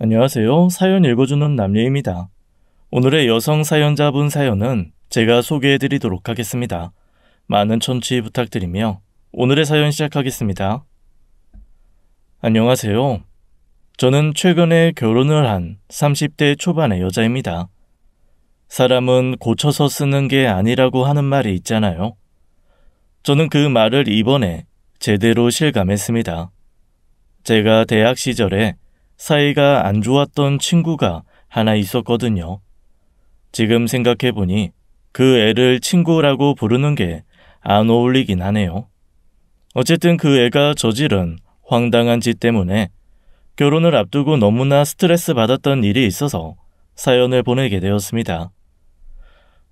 안녕하세요. 사연 읽어주는 남예입니다. 오늘의 여성 사연자분 사연은 제가 소개해드리도록 하겠습니다. 많은 청취 부탁드리며 오늘의 사연 시작하겠습니다. 안녕하세요. 저는 최근에 결혼을 한 30대 초반의 여자입니다. 사람은 고쳐서 쓰는 게 아니라고 하는 말이 있잖아요. 저는 그 말을 이번에 제대로 실감했습니다. 제가 대학 시절에 사이가 안 좋았던 친구가 하나 있었거든요. 지금 생각해보니 그 애를 친구라고 부르는 게 안 어울리긴 하네요. 어쨌든 그 애가 저지른 황당한 짓 때문에 결혼을 앞두고 너무나 스트레스 받았던 일이 있어서 사연을 보내게 되었습니다.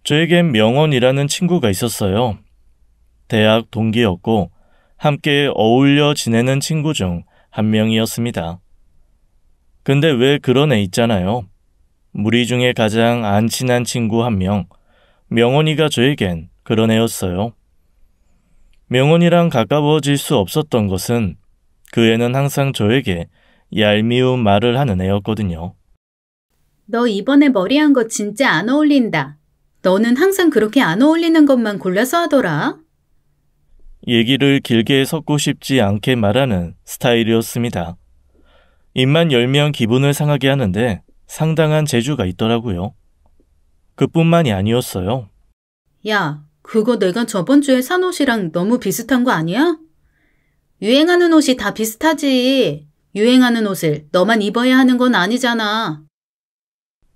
저에겐 명원이라는 친구가 있었어요. 대학 동기였고 함께 어울려 지내는 친구 중 한 명이었습니다. 근데 왜 그런 애 있잖아요. 우리 중에 가장 안 친한 친구 한 명, 명원이가 저에겐 그런 애였어요. 명원이랑 가까워질 수 없었던 것은 그 애는 항상 저에게 얄미운 말을 하는 애였거든요. 너 이번에 머리한 거 진짜 안 어울린다. 너는 항상 그렇게 안 어울리는 것만 골라서 하더라. 얘기를 길게 섞고 싶지 않게 말하는 스타일이었습니다. 입만 열면 기분을 상하게 하는데 상당한 재주가 있더라고요. 그뿐만이 아니었어요. 야, 그거 내가 저번 주에 산 옷이랑 너무 비슷한 거 아니야? 유행하는 옷이 다 비슷하지. 유행하는 옷을 너만 입어야 하는 건 아니잖아.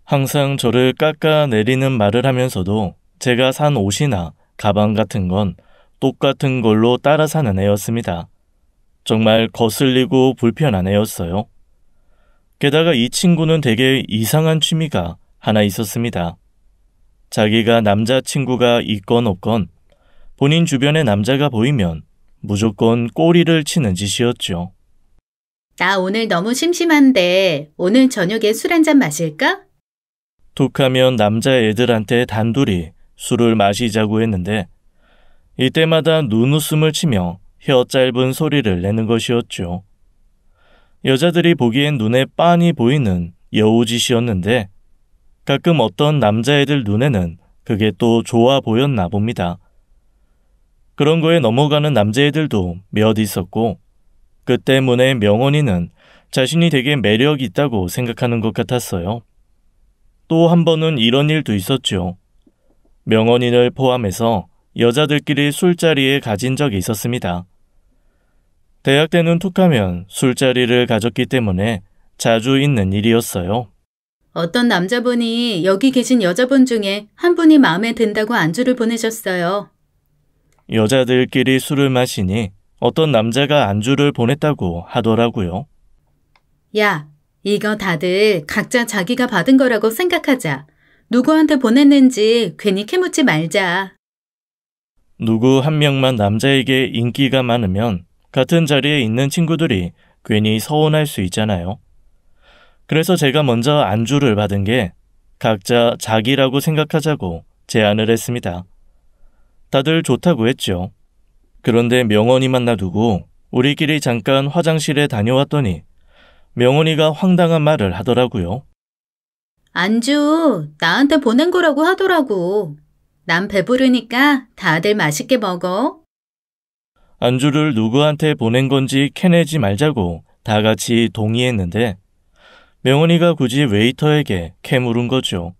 항상 저를 깎아내리는 말을 하면서도 제가 산 옷이나 가방 같은 건 똑같은 걸로 따라 사는 애였습니다. 정말 거슬리고 불편한 애였어요. 게다가 이 친구는 되게 이상한 취미가 하나 있었습니다. 자기가 남자친구가 있건 없건 본인 주변에 남자가 보이면 무조건 꼬리를 치는 짓이었죠. 나 오늘 너무 심심한데 오늘 저녁에 술 한잔 마실까? 툭하면 남자애들한테 단둘이 술을 마시자고 했는데 이때마다 눈웃음을 치며 혀 짧은 소리를 내는 것이었죠. 여자들이 보기엔 눈에 빤히 보이는 여우짓이었는데 가끔 어떤 남자애들 눈에는 그게 또 좋아 보였나 봅니다. 그런 거에 넘어가는 남자애들도 몇 있었고 그 때문에 명원이는 자신이 되게 매력 있다고 생각하는 것 같았어요. 또 한 번은 이런 일도 있었죠. 명원인을 포함해서 여자들끼리 술자리에 가진 적이 있었습니다. 대학 때는 툭하면 술자리를 가졌기 때문에 자주 있는 일이었어요. 어떤 남자분이 여기 계신 여자분 중에 한 분이 마음에 든다고 안주를 보내셨어요. 여자들끼리 술을 마시니 어떤 남자가 안주를 보냈다고 하더라고요. 야, 이거 다들 각자 자기가 받은 거라고 생각하자. 누구한테 보냈는지 괜히 캐묻지 말자. 누구 한 명만 남자에게 인기가 많으면 같은 자리에 있는 친구들이 괜히 서운할 수 있잖아요. 그래서 제가 먼저 안주를 받은 게 각자 자기라고 생각하자고 제안을 했습니다. 다들 좋다고 했죠. 그런데 명원이만 놔두고 우리끼리 잠깐 화장실에 다녀왔더니 명원이가 황당한 말을 하더라고요. 안주 나한테 보낸 거라고 하더라고. 난 배부르니까 다들 맛있게 먹어. 안주를 누구한테 보낸 건지 캐내지 말자고 다 같이 동의했는데 명원이가 굳이 웨이터에게 캐물은 거죠.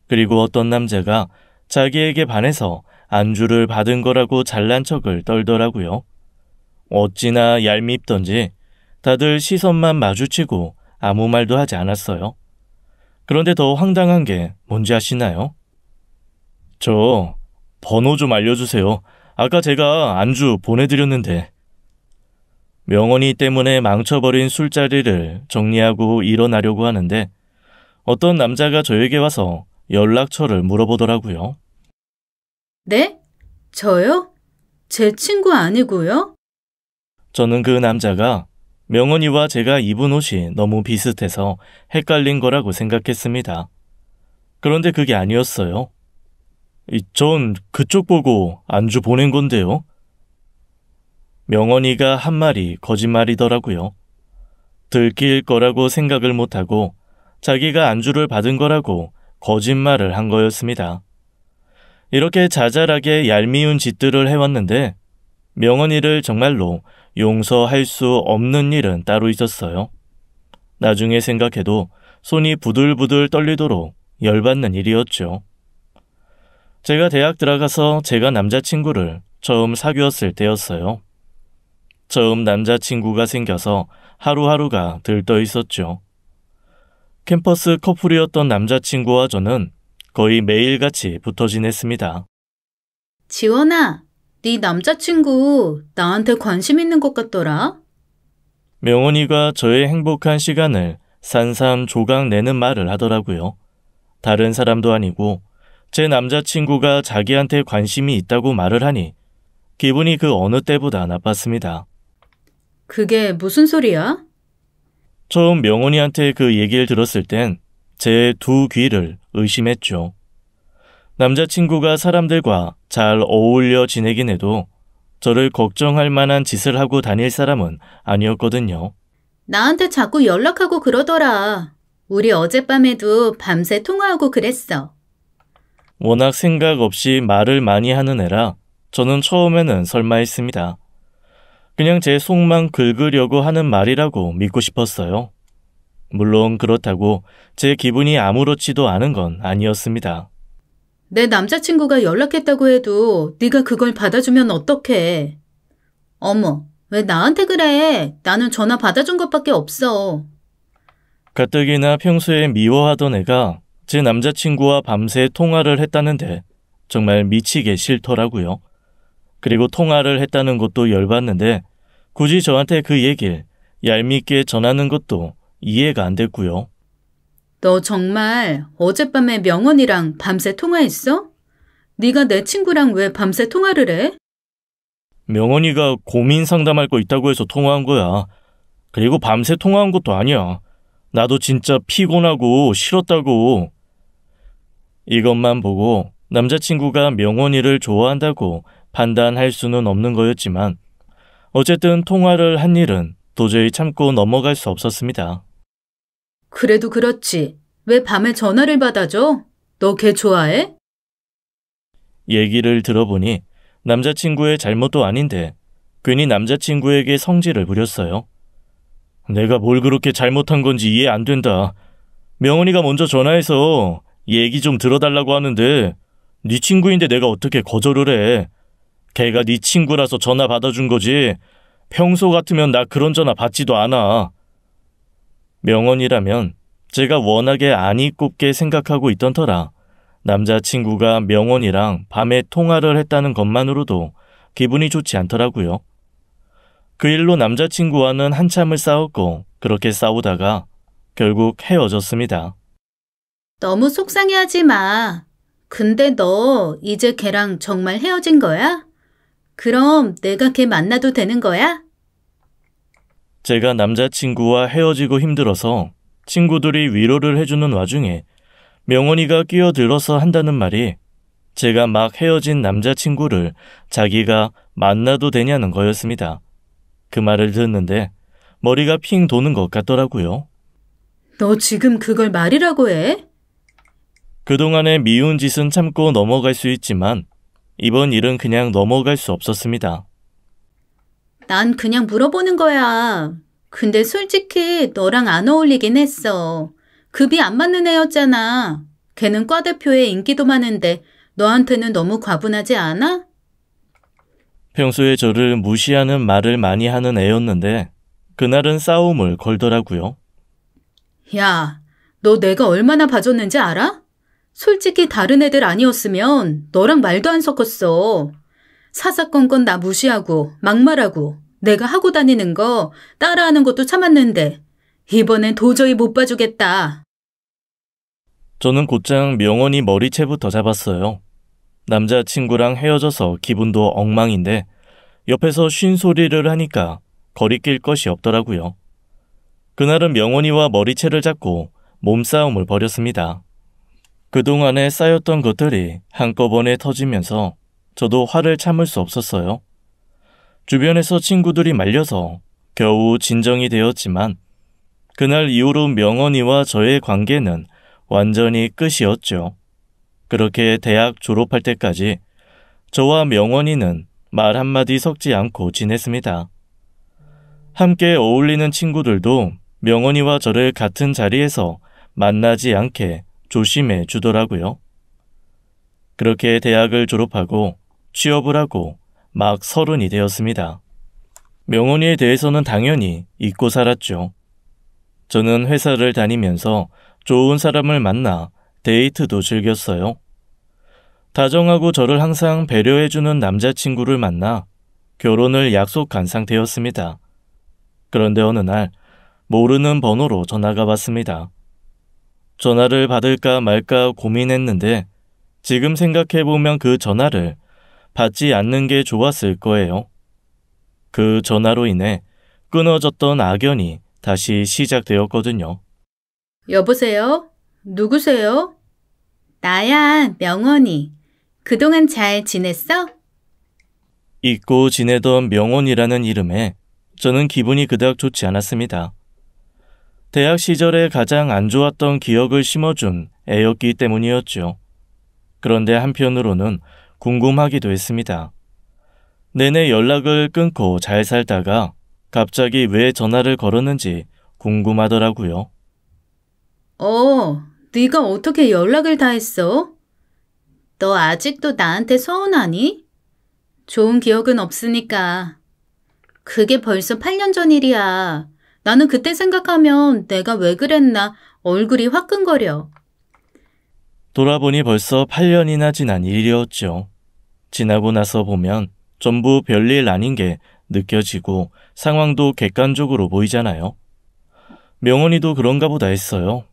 그리고 어떤 남자가 자기에게 반해서 안주를 받은 거라고 잘난 척을 떨더라고요. 어찌나 얄밉던지 다들 시선만 마주치고 아무 말도 하지 않았어요. 그런데 더 황당한 게 뭔지 아시나요? 저 번호 좀 알려주세요. 아까 제가 안주 보내드렸는데. 명원이 때문에 망쳐버린 술자리를 정리하고 일어나려고 하는데 어떤 남자가 저에게 와서 연락처를 물어보더라고요. 네? 저요? 제 친구 아니고요? 저는 그 남자가 명원이와 제가 입은 옷이 너무 비슷해서 헷갈린 거라고 생각했습니다. 그런데 그게 아니었어요. 전 그쪽 보고 안주 보낸 건데요. 명원이가 한 말이 거짓말이더라고요. 들킬 거라고 생각을 못하고 자기가 안주를 받은 거라고 거짓말을 한 거였습니다. 이렇게 자잘하게 얄미운 짓들을 해왔는데 명언이를 정말로 용서할 수 없는 일은 따로 있었어요. 나중에 생각해도 손이 부들부들 떨리도록 열받는 일이었죠. 제가 대학 들어가서 제가 남자친구를 처음 사귀었을 때였어요. 처음 남자친구가 생겨서 하루하루가 들떠 있었죠. 캠퍼스 커플이었던 남자친구와 저는 거의 매일같이 붙어 지냈습니다. 지원아, 네 남자친구 나한테 관심 있는 것 같더라? 명원이가 저의 행복한 시간을 산산조각 내는 말을 하더라고요. 다른 사람도 아니고 제 남자친구가 자기한테 관심이 있다고 말을 하니 기분이 그 어느 때보다 나빴습니다. 그게 무슨 소리야? 처음 명원이한테 그 얘기를 들었을 땐 제 두 귀를 의심했죠. 남자친구가 사람들과 잘 어울려 지내긴 해도 저를 걱정할 만한 짓을 하고 다닐 사람은 아니었거든요. 나한테 자꾸 연락하고 그러더라. 우리 어젯밤에도 밤새 통화하고 그랬어. 워낙 생각 없이 말을 많이 하는 애라 저는 처음에는 설마 했습니다. 그냥 제 속만 긁으려고 하는 말이라고 믿고 싶었어요. 물론 그렇다고 제 기분이 아무렇지도 않은 건 아니었습니다. 내 남자친구가 연락했다고 해도 네가 그걸 받아주면 어떡해. 어머, 왜 나한테 그래? 나는 전화 받아준 것밖에 없어. 가뜩이나 평소에 미워하던 애가 제 남자친구와 밤새 통화를 했다는데 정말 미치게 싫더라고요. 그리고 통화를 했다는 것도 열받는데 굳이 저한테 그 얘기를 얄밉게 전하는 것도 이해가 안 됐고요. 너 정말 어젯밤에 명언이랑 밤새 통화했어? 네가 내 친구랑 왜 밤새 통화를 해? 명언이가 고민 상담할 거 있다고 해서 통화한 거야. 그리고 밤새 통화한 것도 아니야. 나도 진짜 피곤하고 싫었다고. 이것만 보고 남자친구가 명언이를 좋아한다고 판단할 수는 없는 거였지만 어쨌든 통화를 한 일은 도저히 참고 넘어갈 수 없었습니다. 그래도 그렇지. 왜 밤에 전화를 받아줘? 너 걔 좋아해? 얘기를 들어보니 남자친구의 잘못도 아닌데 괜히 남자친구에게 성질을 부렸어요. 내가 뭘 그렇게 잘못한 건지 이해 안 된다. 명언이가 먼저 전화해서 얘기 좀 들어달라고 하는데 네 친구인데 내가 어떻게 거절을 해. 걔가 네 친구라서 전화 받아준 거지. 평소 같으면 나 그런 전화 받지도 않아. 명언이라면 제가 워낙에 안이 꼽게 생각하고 있던 터라 남자친구가 명언이랑 밤에 통화를 했다는 것만으로도 기분이 좋지 않더라고요. 그 일로 남자친구와는 한참을 싸웠고 그렇게 싸우다가 결국 헤어졌습니다. 너무 속상해하지 마. 근데 너 이제 걔랑 정말 헤어진 거야? 그럼 내가 걔 만나도 되는 거야? 제가 남자친구와 헤어지고 힘들어서 친구들이 위로를 해주는 와중에 명언이가 끼어들어서 한다는 말이 제가 막 헤어진 남자친구를 자기가 만나도 되냐는 거였습니다. 그 말을 듣는데 머리가 핑 도는 것 같더라고요. 너 지금 그걸 말이라고 해? 그동안의 미운 짓은 참고 넘어갈 수 있지만 이번 일은 그냥 넘어갈 수 없었습니다. 난 그냥 물어보는 거야. 근데 솔직히 너랑 안 어울리긴 했어. 급이 안 맞는 애였잖아. 걔는 과 대표에 인기도 많은데 너한테는 너무 과분하지 않아? 평소에 저를 무시하는 말을 많이 하는 애였는데 그날은 싸움을 걸더라고요. 야, 너 내가 얼마나 봐줬는지 알아? 솔직히 다른 애들 아니었으면 너랑 말도 안 섞었어. 사사건건 나 무시하고 막말하고 내가 하고 다니는 거 따라하는 것도 참았는데 이번엔 도저히 못 봐주겠다. 저는 곧장 명언이 머리채부터 잡았어요. 남자친구랑 헤어져서 기분도 엉망인데 옆에서 쉰소리를 하니까 거리낄 것이 없더라고요. 그날은 명언이와 머리채를 잡고 몸싸움을 벌였습니다. 그동안에 쌓였던 것들이 한꺼번에 터지면서 저도 화를 참을 수 없었어요. 주변에서 친구들이 말려서 겨우 진정이 되었지만 그날 이후로 명언이와 저의 관계는 완전히 끝이었죠. 그렇게 대학 졸업할 때까지 저와 명언이는 말 한마디 섞지 않고 지냈습니다. 함께 어울리는 친구들도 명언이와 저를 같은 자리에서 만나지 않게 조심해 주더라고요. 그렇게 대학을 졸업하고 취업을 하고 막 30이 되었습니다. 명언이에 대해서는 당연히 잊고 살았죠. 저는 회사를 다니면서 좋은 사람을 만나 데이트도 즐겼어요. 다정하고 저를 항상 배려해주는 남자친구를 만나 결혼을 약속한 상태였습니다. 그런데 어느 날 모르는 번호로 전화가 왔습니다. 전화를 받을까 말까 고민했는데 지금 생각해보면 그 전화를 받지 않는 게 좋았을 거예요. 그 전화로 인해 끊어졌던 악연이 다시 시작되었거든요. 여보세요? 누구세요? 나야, 명언이. 그동안 잘 지냈어? 잊고 지내던 명언이라는 이름에 저는 기분이 그닥 좋지 않았습니다. 대학 시절에 가장 안 좋았던 기억을 심어준 애였기 때문이었죠. 그런데 한편으로는 궁금하기도 했습니다. 내내 연락을 끊고 잘 살다가 갑자기 왜 전화를 걸었는지 궁금하더라고요. 네가 어떻게 연락을 다 했어? 너 아직도 나한테 서운하니? 좋은 기억은 없으니까. 그게 벌써 8년 전 일이야. 나는 그때 생각하면 내가 왜 그랬나 얼굴이 화끈거려. 돌아보니 벌써 8년이나 지난 일이었죠. 지나고 나서 보면 전부 별일 아닌 게 느껴지고 상황도 객관적으로 보이잖아요. 명언이도 그런가 보다 했어요.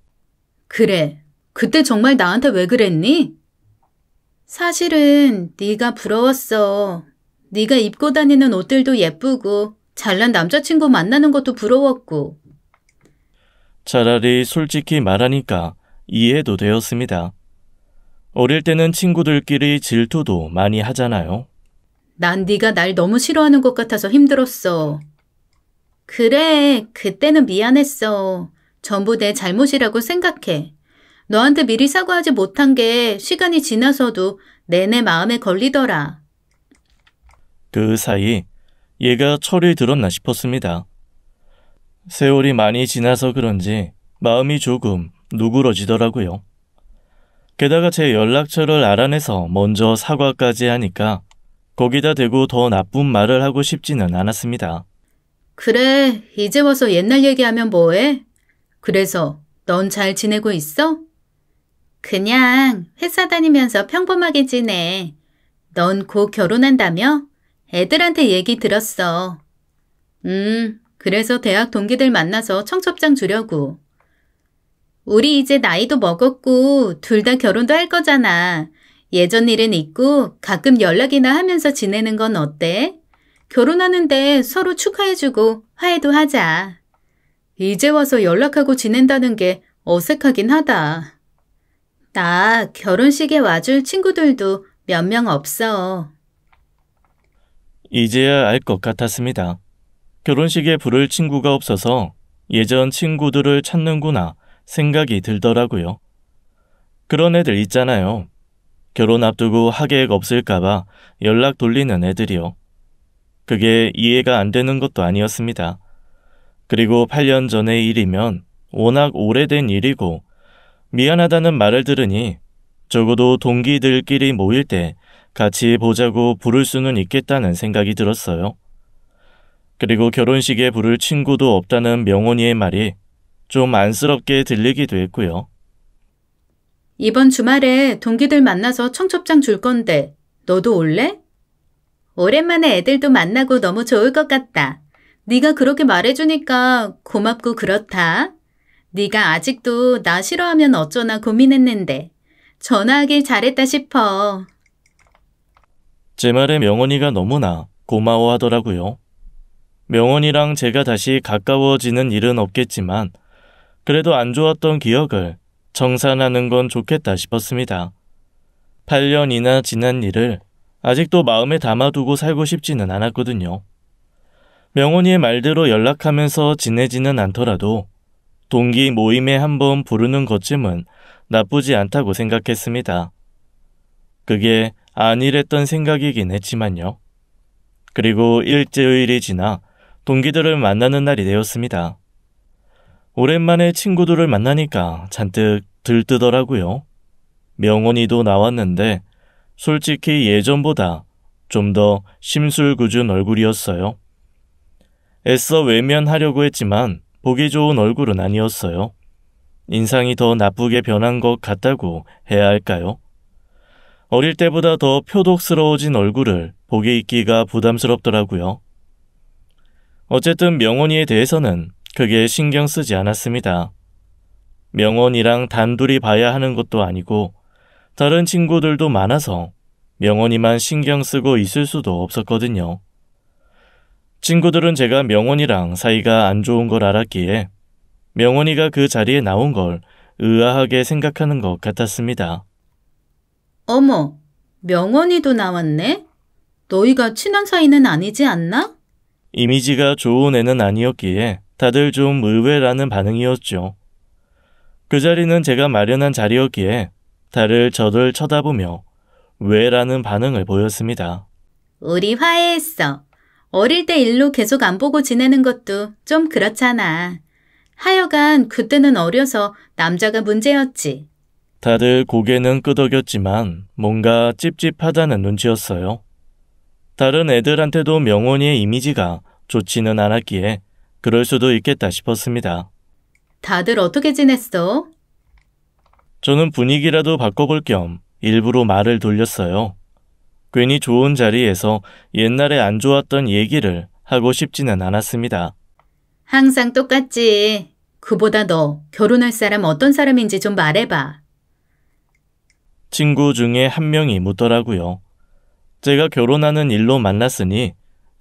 그래, 그때 정말 나한테 왜 그랬니? 사실은 네가 부러웠어. 네가 입고 다니는 옷들도 예쁘고 잘난 남자친구 만나는 것도 부러웠고. 차라리 솔직히 말하니까 이해도 되었습니다. 어릴 때는 친구들끼리 질투도 많이 하잖아요. 난 네가 날 너무 싫어하는 것 같아서 힘들었어. 그래, 그때는 미안했어. 전부 내 잘못이라고 생각해. 너한테 미리 사과하지 못한 게 시간이 지나서도 내내 마음에 걸리더라. 그 사이 얘가 철이 들었나 싶었습니다. 세월이 많이 지나서 그런지 마음이 조금 누그러지더라고요. 게다가 제 연락처를 알아내서 먼저 사과까지 하니까 거기다 대고 더 나쁜 말을 하고 싶지는 않았습니다. 그래, 이제 와서 옛날 얘기하면 뭐해? 그래서 넌 잘 지내고 있어? 그냥 회사 다니면서 평범하게 지내. 넌 곧 결혼한다며? 애들한테 얘기 들었어. 그래서 대학 동기들 만나서 청첩장 주려고. 우리 이제 나이도 먹었고 둘 다 결혼도 할 거잖아. 예전 일은 잊고 가끔 연락이나 하면서 지내는 건 어때? 결혼하는데 서로 축하해주고 화해도 하자. 이제 와서 연락하고 지낸다는 게 어색하긴 하다. 나 결혼식에 와줄 친구들도 몇 명 없어. 이제야 알 것 같았습니다. 결혼식에 부를 친구가 없어서 예전 친구들을 찾는구나 생각이 들더라고요. 그런 애들 있잖아요. 결혼 앞두고 하객 없을까봐 연락 돌리는 애들이요. 그게 이해가 안 되는 것도 아니었습니다. 그리고 8년 전의 일이면 워낙 오래된 일이고 미안하다는 말을 들으니 적어도 동기들끼리 모일 때 같이 보자고 부를 수는 있겠다는 생각이 들었어요. 그리고 결혼식에 부를 친구도 없다는 명언이의 말이 좀 안쓰럽게 들리기도 했고요. 이번 주말에 동기들 만나서 청첩장 줄 건데 너도 올래? 오랜만에 애들도 만나고 너무 좋을 것 같다. 네가 그렇게 말해주니까 고맙고 그렇다. 네가 아직도 나 싫어하면 어쩌나 고민했는데 전화하길 잘했다 싶어. 제 말에 명언이가 너무나 고마워하더라고요. 명언이랑 제가 다시 가까워지는 일은 없겠지만 그래도 안 좋았던 기억을 청산하는 건 좋겠다 싶었습니다. 8년이나 지난 일을 아직도 마음에 담아두고 살고 싶지는 않았거든요. 명언이의 말대로 연락하면서 지내지는 않더라도 동기 모임에 한번 부르는 것쯤은 나쁘지 않다고 생각했습니다. 그게 안일했던 생각이긴 했지만요. 그리고 일주일이 지나 동기들을 만나는 날이 되었습니다. 오랜만에 친구들을 만나니까 잔뜩 들뜨더라고요. 명원이도 나왔는데 솔직히 예전보다 좀 더 심술궂은 얼굴이었어요. 애써 외면하려고 했지만 보기 좋은 얼굴은 아니었어요. 인상이 더 나쁘게 변한 것 같다고 해야 할까요? 어릴 때보다 더 표독스러워진 얼굴을 보기 있기가 부담스럽더라고요. 어쨌든 명원이에 대해서는 크게 신경 쓰지 않았습니다. 명원이랑 단둘이 봐야 하는 것도 아니고 다른 친구들도 많아서 명원이만 신경 쓰고 있을 수도 없었거든요. 친구들은 제가 명원이랑 사이가 안 좋은 걸 알았기에 명원이가 그 자리에 나온 걸 의아하게 생각하는 것 같았습니다. 어머, 명원이도 나왔네? 너희가 친한 사이는 아니지 않나? 이미지가 좋은 애는 아니었기에 다들 좀 의외라는 반응이었죠. 그 자리는 제가 마련한 자리였기에 다들 저를 쳐다보며 왜라는 반응을 보였습니다. 우리 화해했어. 어릴 때 일로 계속 안 보고 지내는 것도 좀 그렇잖아. 하여간 그때는 어려서 남자가 문제였지. 다들 고개는 끄덕였지만 뭔가 찝찝하다는 눈치였어요. 다른 애들한테도 명원이의 이미지가 좋지는 않았기에 그럴 수도 있겠다 싶었습니다. 다들 어떻게 지냈어? 저는 분위기라도 바꿔볼 겸 일부러 말을 돌렸어요. 괜히 좋은 자리에서 옛날에 안 좋았던 얘기를 하고 싶지는 않았습니다. 항상 똑같지. 그보다 너 결혼할 사람 어떤 사람인지 좀 말해봐. 친구 중에 한 명이 묻더라고요. 제가 결혼하는 일로 만났으니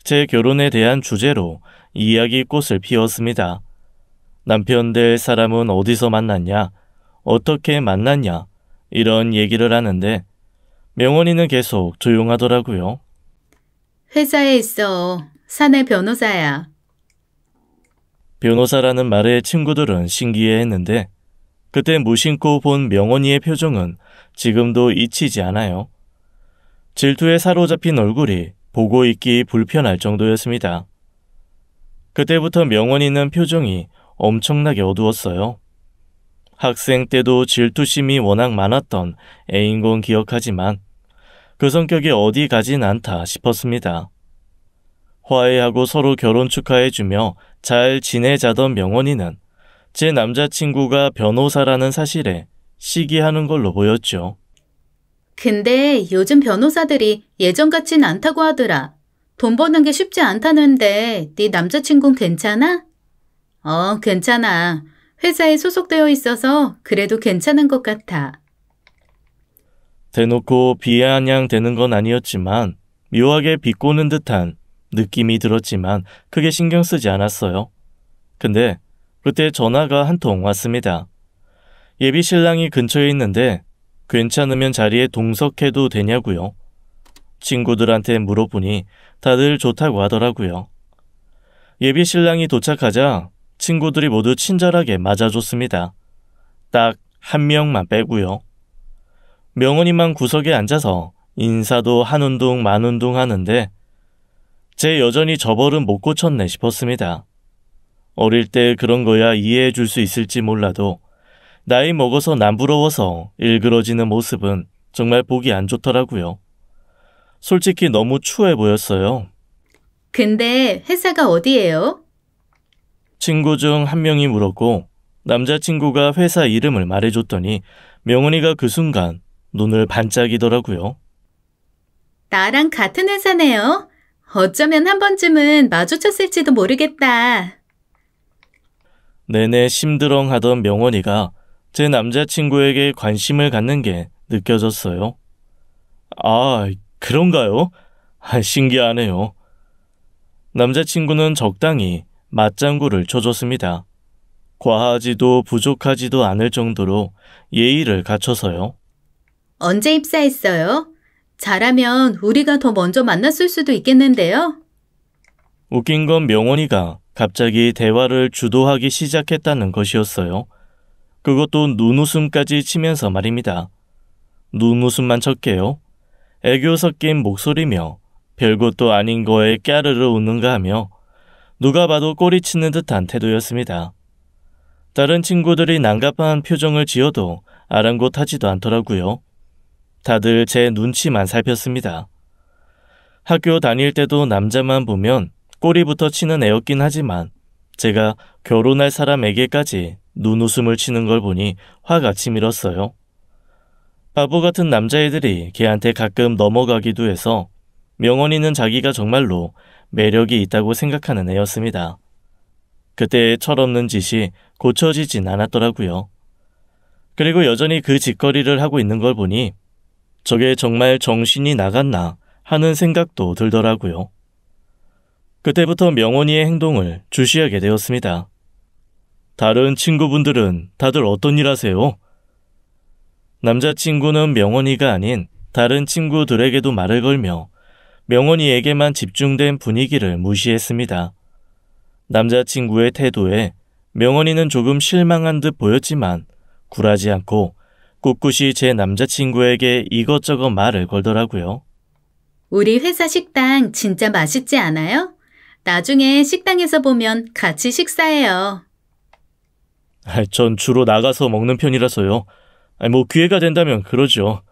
제 결혼에 대한 주제로 이야기 꽃을 피웠습니다. 남편 될 사람은 어디서 만났냐, 어떻게 만났냐 이런 얘기를 하는데 명원이는 계속 조용하더라고요. 회사에 있어. 사내 변호사야. 변호사라는 말에 친구들은 신기해했는데 그때 무심코 본 명원이의 표정은 지금도 잊히지 않아요. 질투에 사로잡힌 얼굴이 보고 있기 불편할 정도였습니다. 그때부터 명원이는 표정이 엄청나게 어두웠어요. 학생 때도 질투심이 워낙 많았던 애인 건 기억하지만 그 성격이 어디 가진 않다 싶었습니다. 화해하고 서로 결혼 축하해주며 잘 지내자던 명원이는 제 남자친구가 변호사라는 사실에 시기하는 걸로 보였죠. 근데 요즘 변호사들이 예전 같진 않다고 하더라. 돈 버는 게 쉽지 않다는데 네 남자친구는 괜찮아? 괜찮아. 회사에 소속되어 있어서 그래도 괜찮은 것 같아. 대놓고 비아냥대는 건 아니었지만 묘하게 비꼬는 듯한 느낌이 들었지만 크게 신경 쓰지 않았어요. 근데 그때 전화가 한 통 왔습니다. 예비 신랑이 근처에 있는데 괜찮으면 자리에 동석해도 되냐고요. 친구들한테 물어보니 다들 좋다고 하더라고요. 예비 신랑이 도착하자 친구들이 모두 친절하게 맞아줬습니다. 딱 한 명만 빼고요. 명원이만 구석에 앉아서 인사도 한 운동 만 운동 하는데 제 여전히 저 버릇 못 고쳤네 싶었습니다. 어릴 때 그런 거야 이해해 줄 수 있을지 몰라도 나이 먹어서 남부러워서 일그러지는 모습은 정말 보기 안 좋더라고요. 솔직히 너무 추해 보였어요. 근데 회사가 어디예요? 친구 중 한 명이 물었고 남자친구가 회사 이름을 말해줬더니 명은이가 그 순간 눈을 반짝이더라고요. 나랑 같은 회사네요. 어쩌면 한 번쯤은 마주쳤을지도 모르겠다. 내내 심드렁하던 명원이가 제 남자친구에게 관심을 갖는 게 느껴졌어요. 아, 그런가요? 신기하네요. 남자친구는 적당히 맞장구를 쳐줬습니다. 과하지도 부족하지도 않을 정도로 예의를 갖춰서요. 언제 입사했어요? 잘하면 우리가 더 먼저 만났을 수도 있겠는데요? 웃긴 건 명원이가 갑자기 대화를 주도하기 시작했다는 것이었어요. 그것도 눈웃음까지 치면서 말입니다. 눈웃음만 쳤게요. 애교 섞인 목소리며 별것도 아닌 거에 깨르르 웃는가 하며 누가 봐도 꼬리치는 듯한 태도였습니다. 다른 친구들이 난갑한 표정을 지어도 아랑곳하지도 않더라고요. 다들 제 눈치만 살폈습니다. 학교 다닐 때도 남자만 보면 꼬리부터 치는 애였긴 하지만 제가 결혼할 사람에게까지 눈웃음을 치는 걸 보니 화가 치밀었어요. 바보 같은 남자애들이 걔한테 가끔 넘어가기도 해서 명원이는 자기가 정말로 매력이 있다고 생각하는 애였습니다. 그때의 철없는 짓이 고쳐지진 않았더라고요. 그리고 여전히 그 짓거리를 하고 있는 걸 보니 저게 정말 정신이 나갔나 하는 생각도 들더라고요. 그때부터 명원이의 행동을 주시하게 되었습니다. 다른 친구분들은 다들 어떤 일 하세요? 남자친구는 명원이가 아닌 다른 친구들에게도 말을 걸며 명원이에게만 집중된 분위기를 무시했습니다. 남자친구의 태도에 명원이는 조금 실망한 듯 보였지만 굴하지 않고 꿋꿋이 제 남자친구에게 이것저것 말을 걸더라고요. 우리 회사 식당 진짜 맛있지 않아요? 나중에 식당에서 보면 같이 식사해요. 전 주로 나가서 먹는 편이라서요. 뭐 기회가 된다면 그러죠.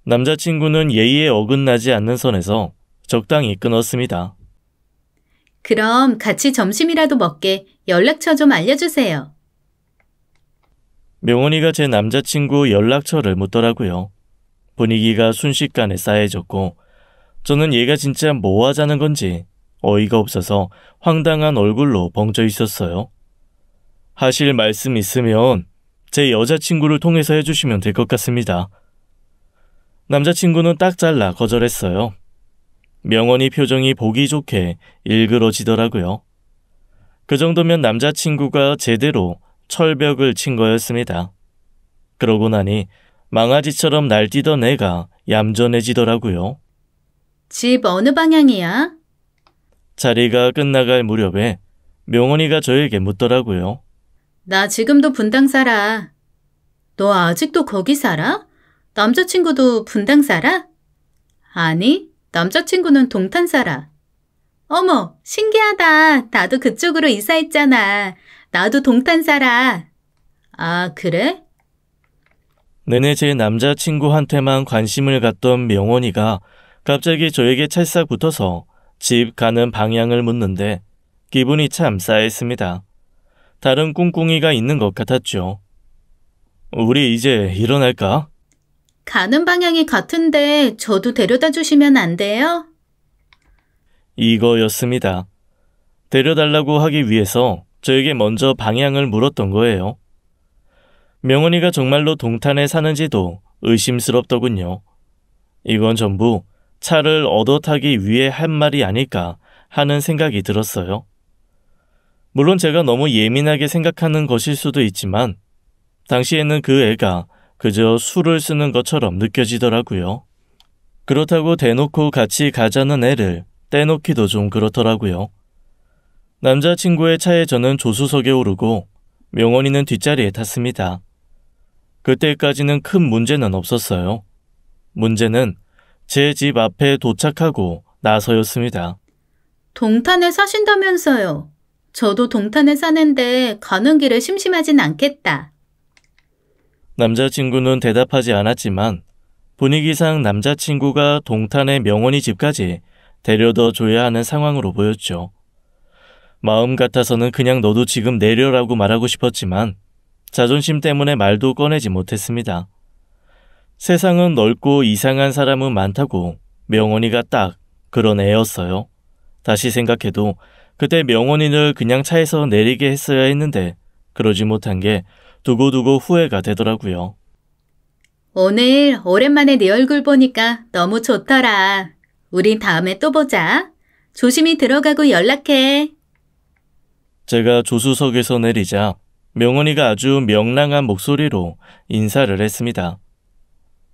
남자친구는 예의에 어긋나지 않는 선에서 적당히 끊었습니다. 그럼 같이 점심이라도 먹게 연락처 좀 알려주세요. 명원이가 제 남자친구 연락처를 묻더라고요. 분위기가 순식간에 싸해졌고 저는 얘가 진짜 뭐 하자는 건지 어이가 없어서 황당한 얼굴로 벙쪄 있었어요. 하실 말씀 있으면 제 여자친구를 통해서 해주시면 될 것 같습니다. 남자친구는 딱 잘라 거절했어요. 명원이 표정이 보기 좋게 일그러지더라고요. 그 정도면 남자친구가 제대로 철벽을 친 거였습니다. 그러고 나니 망아지처럼 날뛰던 애가 얌전해지더라고요. 집 어느 방향이야? 자리가 끝나갈 무렵에 명원이가 저에게 묻더라고요. 나 지금도 분당 살아. 너 아직도 거기 살아? 남자친구도 분당 살아? 아니, 남자친구는 동탄 살아. 어머, 신기하다. 나도 그쪽으로 이사했잖아. 나도 동탄 살아. 아, 그래? 내내 제 남자친구한테만 관심을 갖던 명원이가 갑자기 저에게 찰싹 붙어서 집 가는 방향을 묻는데 기분이 참 싸했습니다. 다른 꿍꿍이가 있는 것 같았죠. 우리 이제 일어날까? 가는 방향이 같은데 저도 데려다 주시면 안 돼요? 이거였습니다. 데려달라고 하기 위해서 저에게 먼저 방향을 물었던 거예요. 명원이가 정말로 동탄에 사는지도 의심스럽더군요. 이건 전부 차를 얻어 타기 위해 한 말이 아닐까 하는 생각이 들었어요. 물론 제가 너무 예민하게 생각하는 것일 수도 있지만 당시에는 그 애가 그저 술을 쓰는 것처럼 느껴지더라고요. 그렇다고 대놓고 같이 가자는 애를 떼놓기도 좀 그렇더라고요. 남자친구의 차에 저는 조수석에 오르고 명원이는 뒷자리에 탔습니다. 그때까지는 큰 문제는 없었어요. 문제는 제 집 앞에 도착하고 나서였습니다. 동탄에 사신다면서요. 저도 동탄에 사는데 가는 길에 심심하진 않겠다. 남자친구는 대답하지 않았지만 분위기상 남자친구가 동탄의 명원이 집까지 데려다 줘야 하는 상황으로 보였죠. 마음 같아서는 그냥 너도 지금 내려라고 말하고 싶었지만 자존심 때문에 말도 꺼내지 못했습니다. 세상은 넓고 이상한 사람은 많다고 명원이가 딱 그런 애였어요. 다시 생각해도 그때 명원이를 그냥 차에서 내리게 했어야 했는데 그러지 못한 게 두고두고 후회가 되더라고요. 오늘 오랜만에 네 얼굴 보니까 너무 좋더라. 우린 다음에 또 보자. 조심히 들어가고 연락해. 제가 조수석에서 내리자 명원이가 아주 명랑한 목소리로 인사를 했습니다.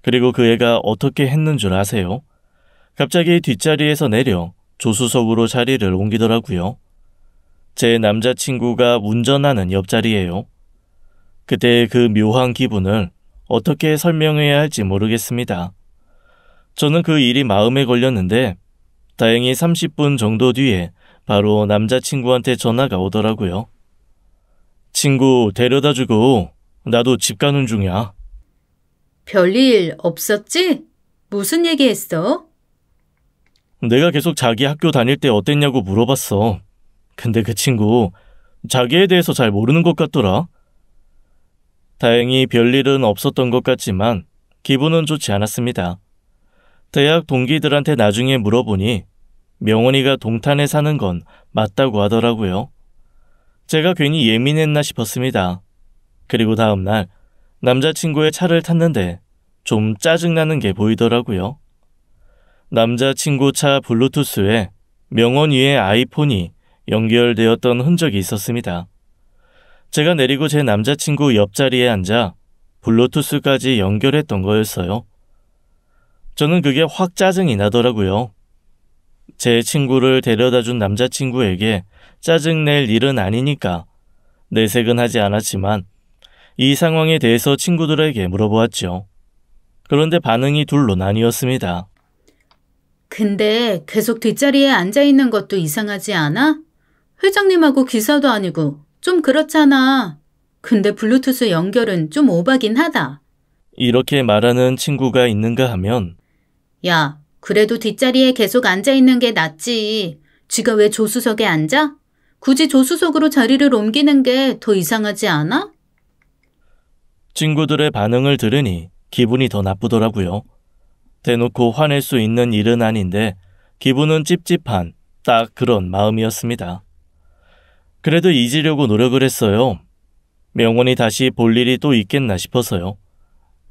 그리고 그 애가 어떻게 했는 줄 아세요? 갑자기 뒷자리에서 내려 조수석으로 자리를 옮기더라고요. 제 남자친구가 운전하는 옆자리예요. 그때 그 묘한 기분을 어떻게 설명해야 할지 모르겠습니다. 저는 그 일이 마음에 걸렸는데 다행히 30분 정도 뒤에 바로 남자친구한테 전화가 오더라고요. 친구 데려다주고 나도 집 가는 중이야. 별일 없었지? 무슨 얘기했어? 내가 계속 자기 학교 다닐 때 어땠냐고 물어봤어. 근데 그 친구 자기에 대해서 잘 모르는 것 같더라. 다행히 별일은 없었던 것 같지만 기분은 좋지 않았습니다. 대학 동기들한테 나중에 물어보니 명원이가 동탄에 사는 건 맞다고 하더라고요. 제가 괜히 예민했나 싶었습니다. 그리고 다음날 남자친구의 차를 탔는데 좀 짜증나는 게 보이더라고요. 남자친구 차 블루투스에 명원이의 아이폰이 연결되었던 흔적이 있었습니다. 제가 내리고 제 남자친구 옆자리에 앉아 블루투스까지 연결했던 거였어요. 저는 그게 확 짜증이 나더라고요. 제 친구를 데려다준 남자친구에게 짜증낼 일은 아니니까 내색은 하지 않았지만 이 상황에 대해서 친구들에게 물어보았죠. 그런데 반응이 둘로 나뉘었습니다. 근데 계속 뒷자리에 앉아있는 것도 이상하지 않아? 회장님하고 기사도 아니고 좀 그렇잖아. 근데 블루투스 연결은 좀 오바긴 하다. 이렇게 말하는 친구가 있는가 하면 야, 그래도 뒷자리에 계속 앉아있는 게 낫지. 쥐가 왜 조수석에 앉아? 굳이 조수석으로 자리를 옮기는 게 더 이상하지 않아? 친구들의 반응을 들으니 기분이 더 나쁘더라고요. 대놓고 화낼 수 있는 일은 아닌데 기분은 찝찝한 딱 그런 마음이었습니다. 그래도 잊으려고 노력을 했어요. 명원이 다시 볼 일이 또 있겠나 싶어서요.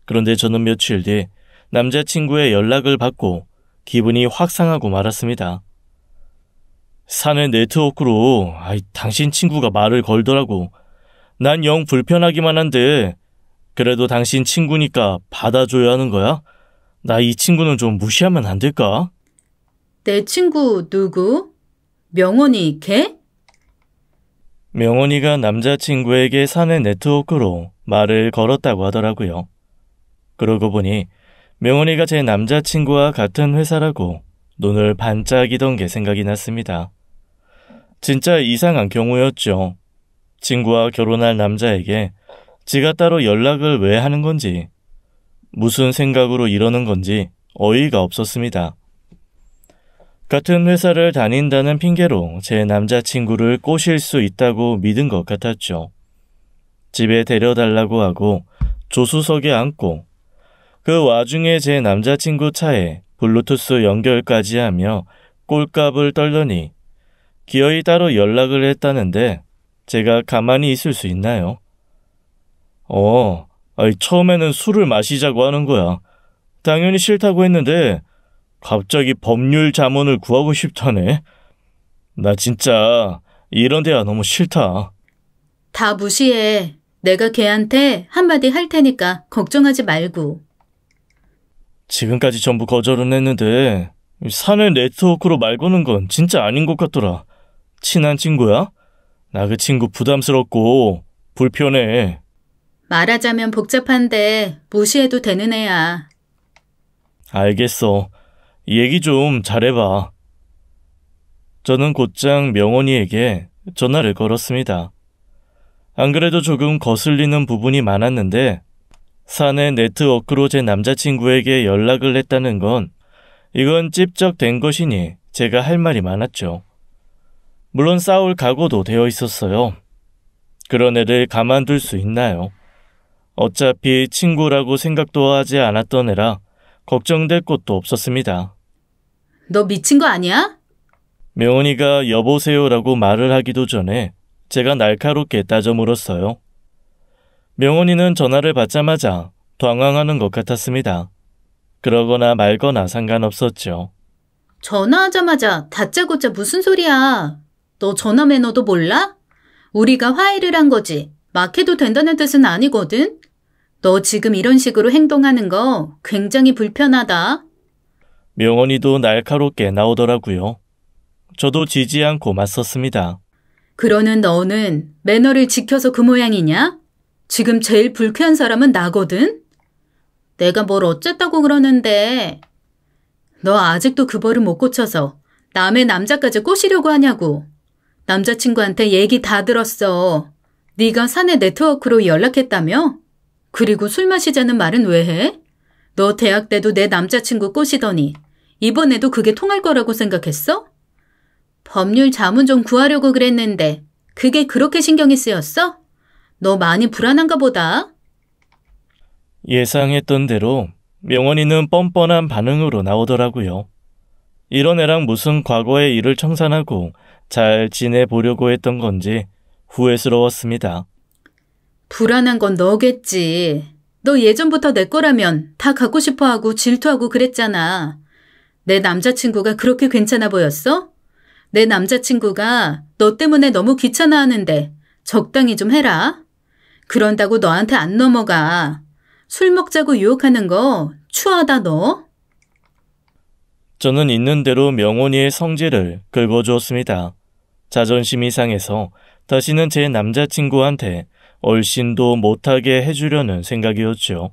그런데 저는 며칠 뒤 남자친구의 연락을 받고 기분이 확 상하고 말았습니다. 사내 네트워크로 당신 친구가 말을 걸더라고. 난 영 불편하기만 한데 그래도 당신 친구니까 받아줘야 하는 거야? 나 이 친구는 좀 무시하면 안 될까? 내 친구 누구? 명원이 걔? 명원이가 남자친구에게 사내 네트워크로 말을 걸었다고 하더라고요. 그러고 보니 명원이가 제 남자친구와 같은 회사라고 눈을 반짝이던 게 생각이 났습니다. 진짜 이상한 경우였죠. 친구와 결혼할 남자에게 지가 따로 연락을 왜 하는 건지, 무슨 생각으로 이러는 건지 어이가 없었습니다. 같은 회사를 다닌다는 핑계로 제 남자친구를 꼬실 수 있다고 믿은 것 같았죠. 집에 데려달라고 하고 조수석에 앉고 그 와중에 제 남자친구 차에 블루투스 연결까지 하며 꼴값을 떨더니 기어이 따로 연락을 했다는데 제가 가만히 있을 수 있나요? 처음에는 술을 마시자고 하는 거야. 당연히 싫다고 했는데 갑자기 법률 자문을 구하고 싶다네. 나 진짜 이런 데야 너무 싫다. 다 무시해. 내가 걔한테 한마디 할 테니까 걱정하지 말고. 지금까지 전부 거절은 했는데 사내 네트워크로 말 거는 건 진짜 아닌 것 같더라. 친한 친구야? 나 그 친구 부담스럽고 불편해. 말하자면 복잡한데 무시해도 되는 애야. 알겠어. 얘기 좀 잘해봐. 저는 곧장 명원이에게 전화를 걸었습니다. 안 그래도 조금 거슬리는 부분이 많았는데 사내 네트워크로 제 남자친구에게 연락을 했다는 건 이건 찝적된 것이니 제가 할 말이 많았죠. 물론 싸울 각오도 되어 있었어요. 그런 애를 가만둘 수 있나요? 어차피 친구라고 생각도 하지 않았던 애라 걱정될 것도 없었습니다. 너 미친 거 아니야? 명원이가 여보세요라고 말을 하기도 전에 제가 날카롭게 따져 물었어요. 명원이는 전화를 받자마자 당황하는 것 같았습니다. 그러거나 말거나 상관없었죠. 전화하자마자 다짜고짜 무슨 소리야. 너 전화 매너도 몰라? 우리가 화해를 한 거지. 막 해도 된다는 뜻은 아니거든. 너 지금 이런 식으로 행동하는 거 굉장히 불편하다. 명원이도 날카롭게 나오더라고요. 저도 지지 않고 맞섰습니다. 그러는 너는 매너를 지켜서 그 모양이냐? 지금 제일 불쾌한 사람은 나거든? 내가 뭘 어쨌다고 그러는데. 너 아직도 그 버릇 못 고쳐서 남의 남자까지 꼬시려고 하냐고. 남자친구한테 얘기 다 들었어. 네가 사내 네트워크로 연락했다며? 그리고 술 마시자는 말은 왜 해? 너 대학 때도 내 남자친구 꼬시더니 이번에도 그게 통할 거라고 생각했어? 법률 자문 좀 구하려고 그랬는데 그게 그렇게 신경이 쓰였어? 너 많이 불안한가 보다. 예상했던 대로 명원이는 뻔뻔한 반응으로 나오더라고요. 이런 애랑 무슨 과거의 일을 청산하고 잘 지내보려고 했던 건지 후회스러웠습니다. 불안한 건 너겠지. 너 예전부터 내 거라면 다 갖고 싶어하고 질투하고 그랬잖아. 내 남자친구가 그렇게 괜찮아 보였어? 내 남자친구가 너 때문에 너무 귀찮아하는데 적당히 좀 해라. 그런다고 너한테 안 넘어가. 술 먹자고 유혹하는 거 추하다 너. 저는 있는 대로 명원이의 성질을 긁어주었습니다. 자존심이 상해서 다시는 제 남자친구한테 얼씬도 못하게 해주려는 생각이었죠.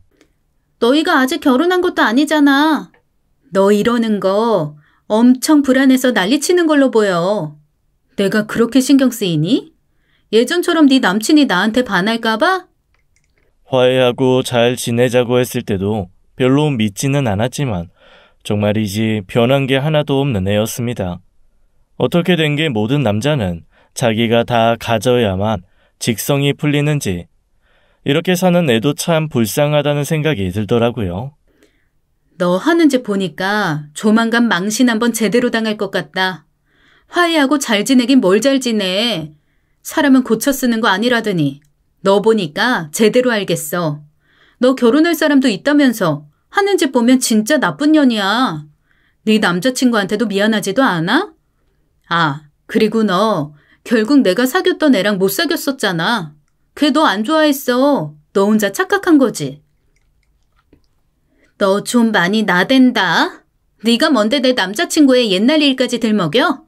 너희가 아직 결혼한 것도 아니잖아. 너 이러는 거 엄청 불안해서 난리치는 걸로 보여. 내가 그렇게 신경 쓰이니? 예전처럼 네 남친이 나한테 반할까 봐? 화해하고 잘 지내자고 했을 때도 별로 믿지는 않았지만 정말이지 변한 게 하나도 없는 애였습니다. 어떻게 된 게 모든 남자는 자기가 다 가져야만 직성이 풀리는지 이렇게 사는 애도 참 불쌍하다는 생각이 들더라고요. 너 하는 짓 보니까 조만간 망신 한번 제대로 당할 것 같다. 화해하고 잘 지내긴 뭘 잘 지내. 사람은 고쳐 쓰는 거 아니라더니 너 보니까 제대로 알겠어. 너 결혼할 사람도 있다면서 하는 짓 보면 진짜 나쁜 년이야. 네 남자친구한테도 미안하지도 않아? 아, 그리고 너 결국 내가 사귀었던 애랑 못 사귀었었잖아. 걔 너 안 좋아했어. 너 혼자 착각한 거지. 너 좀 많이 나댄다. 네가 뭔데 내 남자친구의 옛날 일까지 들먹여?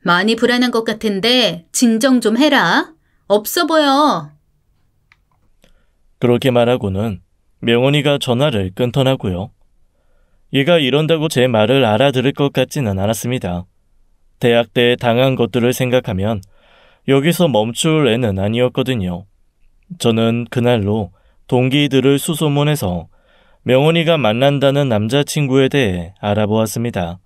많이 불안한 것 같은데 진정 좀 해라. 없어 보여. 그렇게 말하고는 명원이가 전화를 끊더라고요. 얘가 이런다고 제 말을 알아들을 것 같지는 않았습니다. 대학 때 당한 것들을 생각하면 여기서 멈출 애는 아니었거든요. 저는 그날로 동기들을 수소문해서 명원이가 만난다는 남자친구에 대해 알아보았습니다.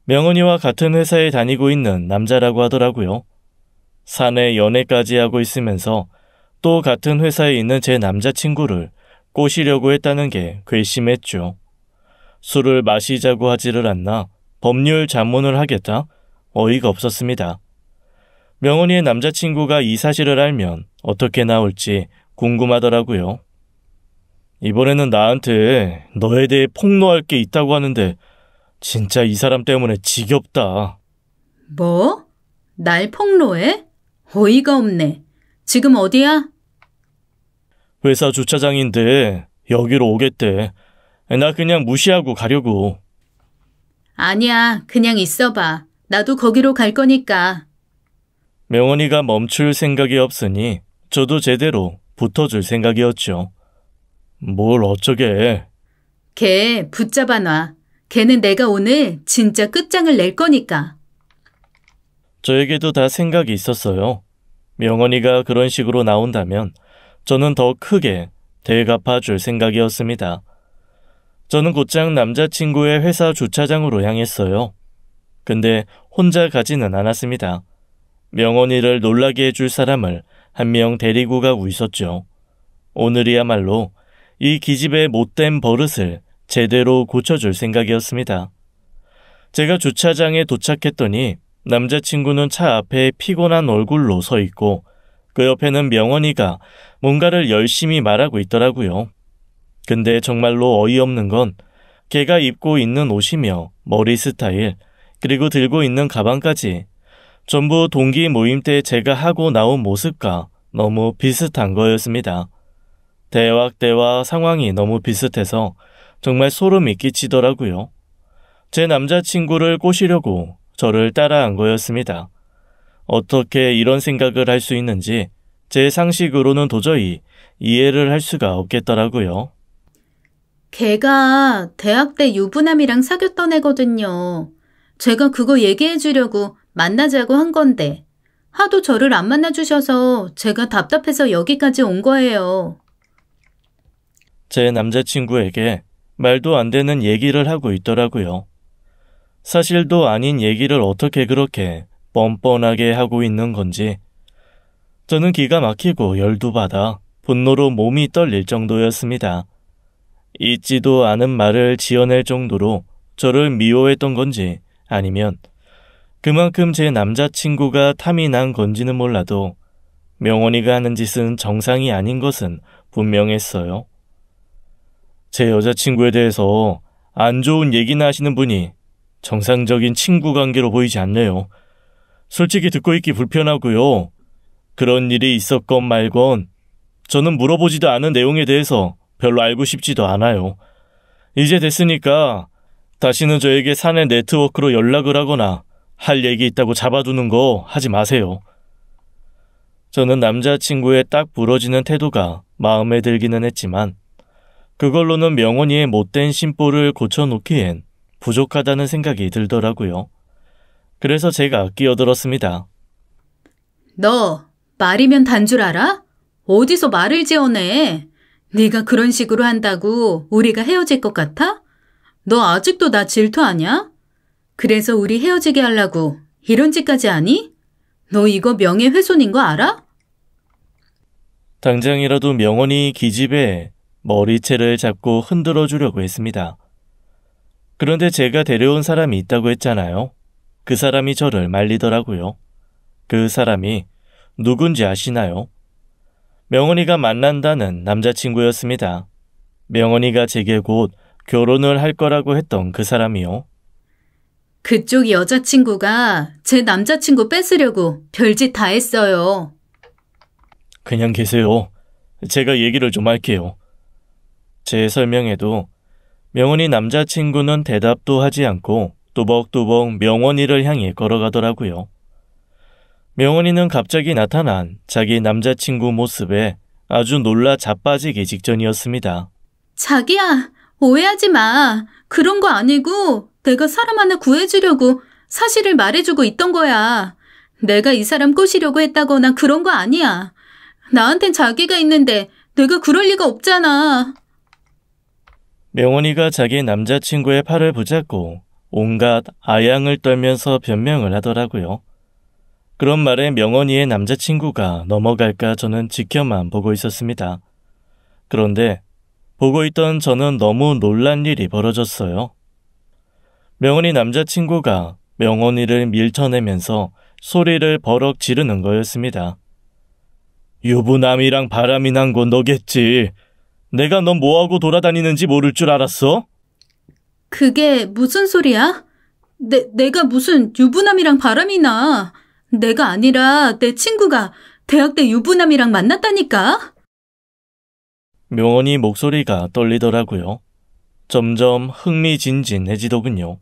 명원이와 같은 회사에 다니고 있는 남자라고 하더라고요. 사내 연애까지 하고 있으면서 또 같은 회사에 있는 제 남자친구를 꼬시려고 했다는 게 괘씸했죠. 술을 마시자고 하지를 않나 법률 자문을 하겠다? 어이가 없었습니다. 명원이의 남자친구가 이 사실을 알면 어떻게 나올지 궁금하더라고요. 이번에는 나한테 너에 대해 폭로할 게 있다고 하는데 진짜 이 사람 때문에 지겹다. 뭐? 날 폭로해? 어이가 없네. 지금 어디야? 회사 주차장인데 여기로 오겠대. 나 그냥 무시하고 가려고. 아니야, 그냥 있어봐. 나도 거기로 갈 거니까. 명원이가 멈출 생각이 없으니 저도 제대로 붙어줄 생각이었죠. 뭘 어쩌게. 걔 붙잡아 놔. 걔는 내가 오늘 진짜 끝장을 낼 거니까. 저에게도 다 생각이 있었어요. 명원이가 그런 식으로 나온다면 저는 더 크게 대갚아줄 생각이었습니다. 저는 곧장 남자친구의 회사 주차장으로 향했어요. 근데 혼자 가지는 않았습니다. 명원이를 놀라게 해줄 사람을 한 명 데리고 가고 있었죠. 오늘이야말로 이 기집애의 못된 버릇을 제대로 고쳐줄 생각이었습니다. 제가 주차장에 도착했더니 남자친구는 차 앞에 피곤한 얼굴로 서 있고 그 옆에는 명원이가 뭔가를 열심히 말하고 있더라고요. 근데 정말로 어이없는 건 걔가 입고 있는 옷이며 머리 스타일 그리고 들고 있는 가방까지 전부 동기 모임 때 제가 하고 나온 모습과 너무 비슷한 거였습니다. 대화와 상황이 너무 비슷해서 정말 소름이 끼치더라고요. 제 남자친구를 꼬시려고 저를 따라한 거였습니다. 어떻게 이런 생각을 할 수 있는지 제 상식으로는 도저히 이해를 할 수가 없겠더라고요. 걔가 대학 때 유부남이랑 사귀었던 애거든요. 제가 그거 얘기해 주려고 만나자고 한 건데 하도 저를 안 만나주셔서 제가 답답해서 여기까지 온 거예요. 제 남자친구에게 말도 안 되는 얘기를 하고 있더라고요. 사실도 아닌 얘기를 어떻게 그렇게 뻔뻔하게 하고 있는 건지 저는 기가 막히고 열도 받아 분노로 몸이 떨릴 정도였습니다. 있지도 않은 말을 지어낼 정도로 저를 미워했던 건지 아니면 그만큼 제 남자친구가 탐이 난 건지는 몰라도 명원이가 하는 짓은 정상이 아닌 것은 분명했어요. 제 여자친구에 대해서 안 좋은 얘기나 하시는 분이 정상적인 친구 관계로 보이지 않네요. 솔직히 듣고 있기 불편하고요. 그런 일이 있었건 말건 저는 물어보지도 않은 내용에 대해서 별로 알고 싶지도 않아요. 이제 됐으니까 다시는 저에게 사내 네트워크로 연락을 하거나 할 얘기 있다고 잡아두는 거 하지 마세요. 저는 남자친구의 딱 부러지는 태도가 마음에 들기는 했지만 그걸로는 명원이의 못된 심보를 고쳐놓기엔 부족하다는 생각이 들더라고요. 그래서 제가 끼어들었습니다. 너 말이면 단 줄 알아? 어디서 말을 지어내? 네가 그런 식으로 한다고 우리가 헤어질 것 같아? 너 아직도 나 질투하냐? 그래서 우리 헤어지게 하려고 이런 짓까지 하니? 너 이거 명예훼손인 거 알아? 당장이라도 명원이 기집애 머리채를 잡고 흔들어 주려고 했습니다. 그런데 제가 데려온 사람이 있다고 했잖아요. 그 사람이 저를 말리더라고요. 그 사람이 누군지 아시나요? 명원이가 만난다는 남자친구였습니다. 명원이가 제게 곧 결혼을 할 거라고 했던 그 사람이요. 그쪽 여자친구가 제 남자친구 뺏으려고 별짓 다 했어요. 그냥 계세요. 제가 얘기를 좀 할게요. 제 설명에도 명원이 남자친구는 대답도 하지 않고 또벅또벅 명원이를 향해 걸어가더라고요. 명원이는 갑자기 나타난 자기 남자친구 모습에 아주 놀라 자빠지기 직전이었습니다. 자기야, 오해하지 마. 그런 거 아니고 내가 사람 하나 구해주려고 사실을 말해주고 있던 거야. 내가 이 사람 꼬시려고 했다거나 그런 거 아니야. 나한텐 자기가 있는데 내가 그럴 리가 없잖아. 명원이가 자기 남자친구의 팔을 붙잡고 온갖 아양을 떨면서 변명을 하더라고요. 그런 말에 명원이의 남자친구가 넘어갈까 저는 지켜만 보고 있었습니다. 그런데 보고 있던 저는 너무 놀란 일이 벌어졌어요. 명원이 남자친구가 명원이를 밀쳐내면서 소리를 버럭 지르는 거였습니다. 유부남이랑 바람이 난 건 너겠지. 내가 넌 뭐하고 돌아다니는지 모를 줄 알았어? 그게 무슨 소리야? 내가 무슨 유부남이랑 바람이 나. 내가 아니라 내 친구가 대학 때 유부남이랑 만났다니까? 명원이 목소리가 떨리더라고요. 점점 흥미진진해지더군요.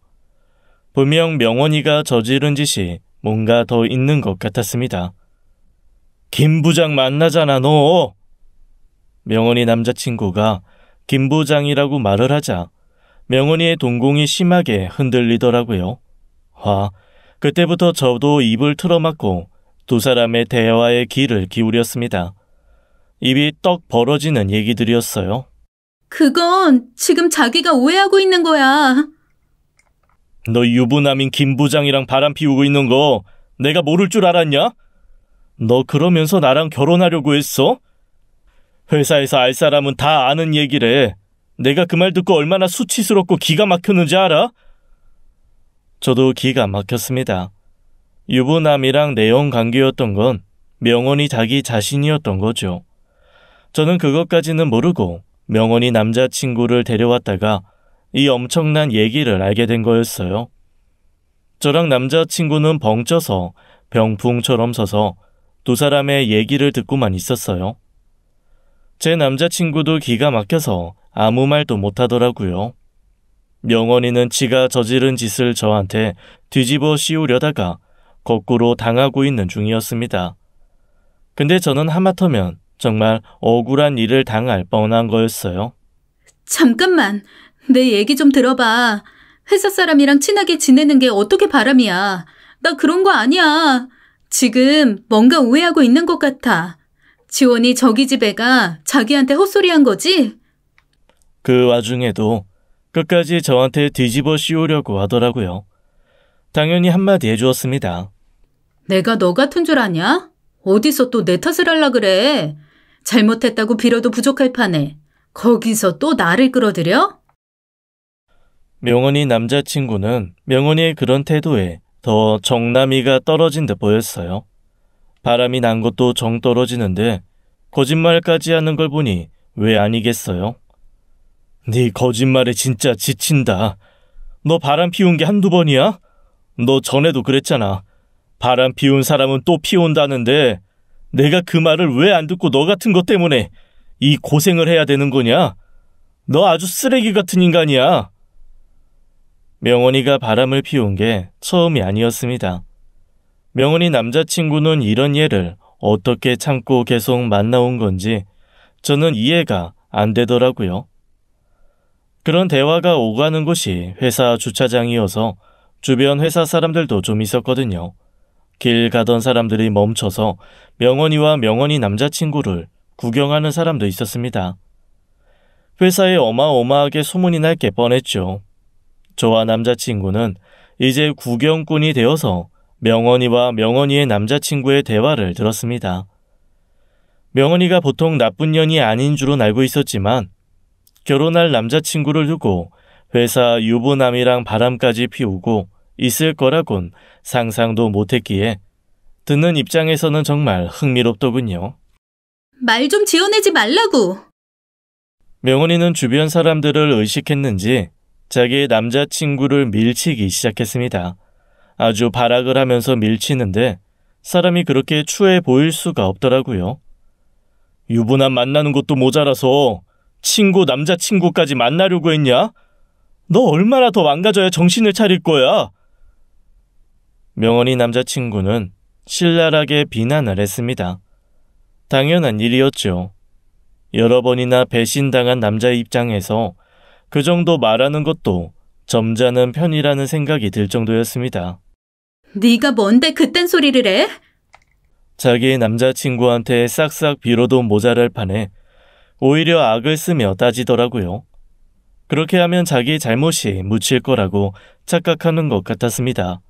분명 명원이가 저지른 짓이 뭔가 더 있는 것 같았습니다. 김 부장 만나잖아, 너. 명원이 남자친구가 김 부장이라고 말을 하자 명원이의 동공이 심하게 흔들리더라고요. 그때부터 저도 입을 틀어막고 두 사람의 대화에 귀를 기울였습니다. 입이 떡 벌어지는 얘기들이었어요. 그건 지금 자기가 오해하고 있는 거야. 너 유부남인 김 부장이랑 바람 피우고 있는 거 내가 모를 줄 알았냐? 너 그러면서 나랑 결혼하려고 했어? 회사에서 알 사람은 다 아는 얘기래. 내가 그 말 듣고 얼마나 수치스럽고 기가 막혔는지 알아? 저도 기가 막혔습니다. 유부남이랑 내연 관계였던 건 명원이 자기 자신이었던 거죠. 저는 그것까지는 모르고 명원이 남자친구를 데려왔다가 이 엄청난 얘기를 알게 된 거였어요. 저랑 남자친구는 벙쪄서 병풍처럼 서서 두 사람의 얘기를 듣고만 있었어요. 제 남자친구도 기가 막혀서 아무 말도 못하더라고요. 명원이는 지가 저지른 짓을 저한테 뒤집어 씌우려다가 거꾸로 당하고 있는 중이었습니다. 근데 저는 하마터면 정말 억울한 일을 당할 뻔한 거였어요. 잠깐만, 내 얘기 좀 들어봐. 회사 사람이랑 친하게 지내는 게 어떻게 바람이야. 나 그런 거 아니야. 지금 뭔가 오해하고 있는 것 같아. 지원이 저기 집 애가 자기한테 헛소리한 거지? 그 와중에도 끝까지 저한테 뒤집어 씌우려고 하더라고요. 당연히 한마디 해주었습니다. 내가 너 같은 줄 아냐? 어디서 또 내 탓을 하려 그래. 잘못했다고 빌어도 부족할 판에 거기서 또 나를 끌어들여? 명원이 남자친구는 명원이의 그런 태도에 더 정남이가 떨어진 듯 보였어요. 바람이 난 것도 정 떨어지는데 거짓말까지 하는 걸 보니 왜 아니겠어요? 네 거짓말에 진짜 지친다. 너 바람 피운 게 한두 번이야? 너 전에도 그랬잖아. 바람 피운 사람은 또 피운다는데 내가 그 말을 왜 안 듣고 너 같은 것 때문에 이 고생을 해야 되는 거냐? 너 아주 쓰레기 같은 인간이야. 명원이가 바람을 피운 게 처음이 아니었습니다. 명원이 남자친구는 이런 예를 어떻게 참고 계속 만나온 건지 저는 이해가 안 되더라고요. 그런 대화가 오가는 곳이 회사 주차장이어서 주변 회사 사람들도 좀 있었거든요. 길 가던 사람들이 멈춰서 명원이와 명원이 남자친구를 구경하는 사람도 있었습니다. 회사에 어마어마하게 소문이 날 게 뻔했죠. 저와 남자친구는 이제 구경꾼이 되어서 명원이와 명원이의 남자친구의 대화를 들었습니다. 명원이가 보통 나쁜 년이 아닌 줄은 알고 있었지만 결혼할 남자친구를 두고 회사 유부남이랑 바람까지 피우고 있을 거라곤 상상도 못했기에 듣는 입장에서는 정말 흥미롭더군요. 말 좀 지어내지 말라고. 명원이는 주변 사람들을 의식했는지 자기의 남자친구를 밀치기 시작했습니다. 아주 발악을 하면서 밀치는데 사람이 그렇게 추해 보일 수가 없더라고요. 유부남 만나는 것도 모자라서 친구 남자친구까지 만나려고 했냐? 너 얼마나 더 망가져야 정신을 차릴 거야? 명원이 남자친구는 신랄하게 비난을 했습니다. 당연한 일이었죠. 여러 번이나 배신당한 남자 입장에서 그 정도 말하는 것도 점잖은 편이라는 생각이 들 정도였습니다. 네가 뭔데 그딴 소리를 해? 자기의 남자친구한테 싹싹 빌어도 모자랄 판에 오히려 악을 쓰며 따지더라고요. 그렇게 하면 자기 잘못이 묻힐 거라고 착각하는 것 같았습니다.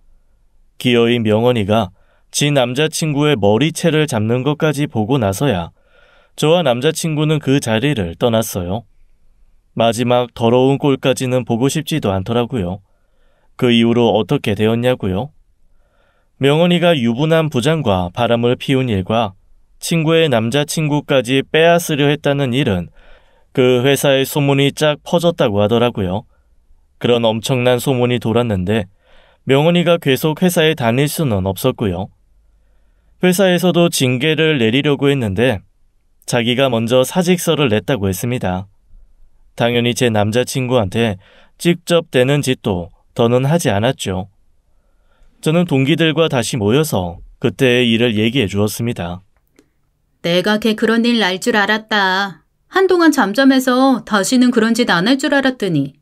기어이 명원이가 지 남자친구의 머리채를 잡는 것까지 보고 나서야 저와 남자친구는 그 자리를 떠났어요. 마지막 더러운 꼴까지는 보고 싶지도 않더라고요. 그 이후로 어떻게 되었냐고요? 명원이가 유부남 부장과 바람을 피운 일과 친구의 남자친구까지 빼앗으려 했다는 일은 그 회사의 소문이 쫙 퍼졌다고 하더라고요. 그런 엄청난 소문이 돌았는데 명원이가 계속 회사에 다닐 수는 없었고요. 회사에서도 징계를 내리려고 했는데 자기가 먼저 사직서를 냈다고 했습니다. 당연히 제 남자친구한테 직접 대는 짓도 더는 하지 않았죠. 저는 동기들과 다시 모여서 그때의 일을 얘기해 주었습니다. 내가 걔 그런 일 날 줄 알았다. 한동안 잠잠해서 다시는 그런 짓 안 할 줄 알았더니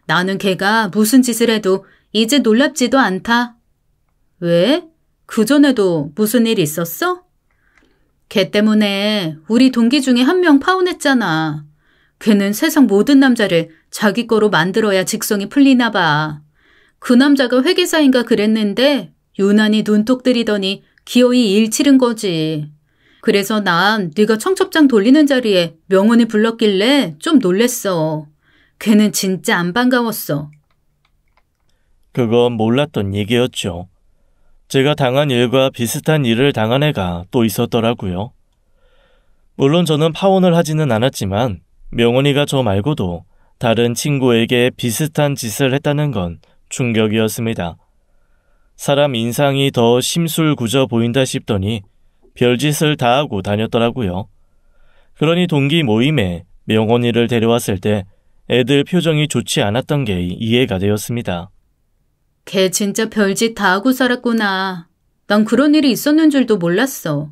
나는 걔가 무슨 짓을 해도 이제 놀랍지도 않다. 왜? 그전에도 무슨 일 있었어? 걔 때문에 우리 동기 중에 한 명 파혼했잖아. 걔는 세상 모든 남자를 자기 거로 만들어야 직성이 풀리나 봐. 그 남자가 회계사인가 그랬는데 유난히 눈독 들이더니 기어이 일 치른 거지. 그래서 난 네가 청첩장 돌리는 자리에 명원이 불렀길래 좀 놀랬어. 걔는 진짜 안 반가웠어. 그건 몰랐던 얘기였죠. 제가 당한 일과 비슷한 일을 당한 애가 또 있었더라고요. 물론 저는 파혼을 하지는 않았지만 명원이가 저 말고도 다른 친구에게 비슷한 짓을 했다는 건 충격이었습니다. 사람 인상이 더 심술궂어 보인다 싶더니 별짓을 다 하고 다녔더라고요. 그러니 동기 모임에 명원이를 데려왔을 때 애들 표정이 좋지 않았던 게 이해가 되었습니다. 걔 진짜 별짓 다 하고 살았구나. 난 그런 일이 있었는 줄도 몰랐어.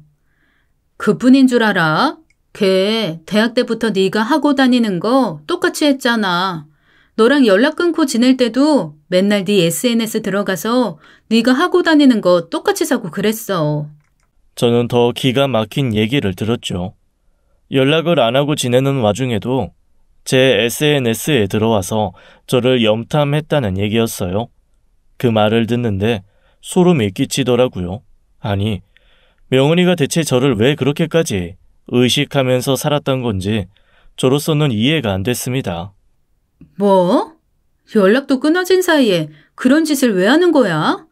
그뿐인 줄 알아? 걔 대학 때부터 네가 하고 다니는 거 똑같이 했잖아. 너랑 연락 끊고 지낼 때도 맨날 네 SNS 들어가서 네가 하고 다니는 거 똑같이 사고 그랬어. 저는 더 기가 막힌 얘기를 들었죠. 연락을 안 하고 지내는 와중에도 제 SNS에 들어와서 저를 염탐했다는 얘기였어요. 그 말을 듣는데 소름이 끼치더라고요. 아니, 명은이가 대체 저를 왜 그렇게까지 의식하면서 살았던 건지 저로서는 이해가 안 됐습니다. 뭐? 연락도 끊어진 사이에 그런 짓을 왜 하는 거야?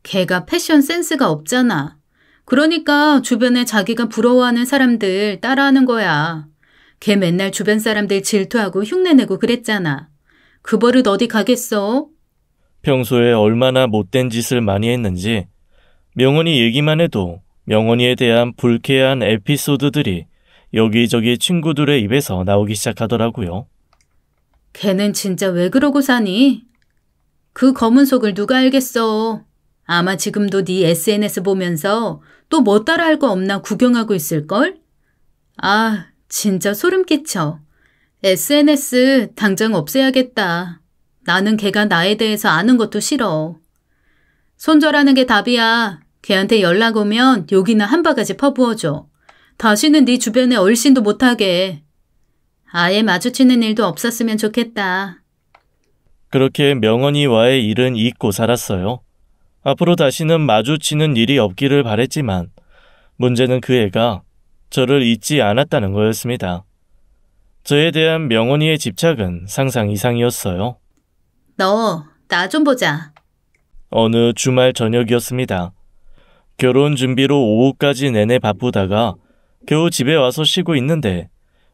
걔가 패션 센스가 없잖아. 그러니까 주변에 자기가 부러워하는 사람들 따라하는 거야. 걔 맨날 주변 사람들 질투하고 흉내내고 그랬잖아. 그 버릇 어디 가겠어? 평소에 얼마나 못된 짓을 많이 했는지 명은이 얘기만 해도 명은이에 대한 불쾌한 에피소드들이 여기저기 친구들의 입에서 나오기 시작하더라고요. 걔는 진짜 왜 그러고 사니? 그 검은 속을 누가 알겠어. 아마 지금도 네 SNS 보면서 또 뭐 따라할 거 없나 구경하고 있을걸? 아, 진짜 소름 끼쳐. SNS 당장 없애야겠다. 나는 걔가 나에 대해서 아는 것도 싫어. 손절하는 게 답이야. 걔한테 연락 오면 욕이나 한 바가지 퍼부어줘. 다시는 네 주변에 얼씬도 못하게. 아예 마주치는 일도 없었으면 좋겠다. 그렇게 명언이와의 일은 잊고 살았어요. 앞으로 다시는 마주치는 일이 없기를 바랬지만 문제는 그 애가 저를 잊지 않았다는 거였습니다. 저에 대한 명언이의 집착은 상상 이상이었어요. 너, 나 좀 보자. 어느 주말 저녁이었습니다. 결혼 준비로 오후까지 내내 바쁘다가 겨우 집에 와서 쉬고 있는데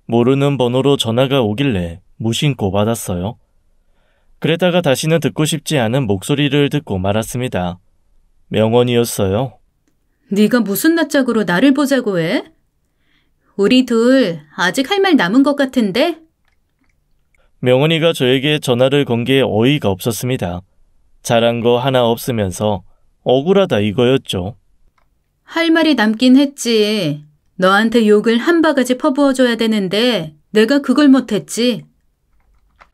모르는 번호로 전화가 오길래 무심코 받았어요. 그랬다가 다시는 듣고 싶지 않은 목소리를 듣고 말았습니다. 명언이었어요. 네가 무슨 낯짝으로 나를 보자고 해? 우리 둘 아직 할 말 남은 것 같은데? 명언이가 저에게 전화를 건 게 어이가 없었습니다. 잘한 거 하나 없으면서 억울하다 이거였죠. 할 말이 남긴 했지. 너한테 욕을 한 바가지 퍼부어줘야 되는데 내가 그걸 못했지.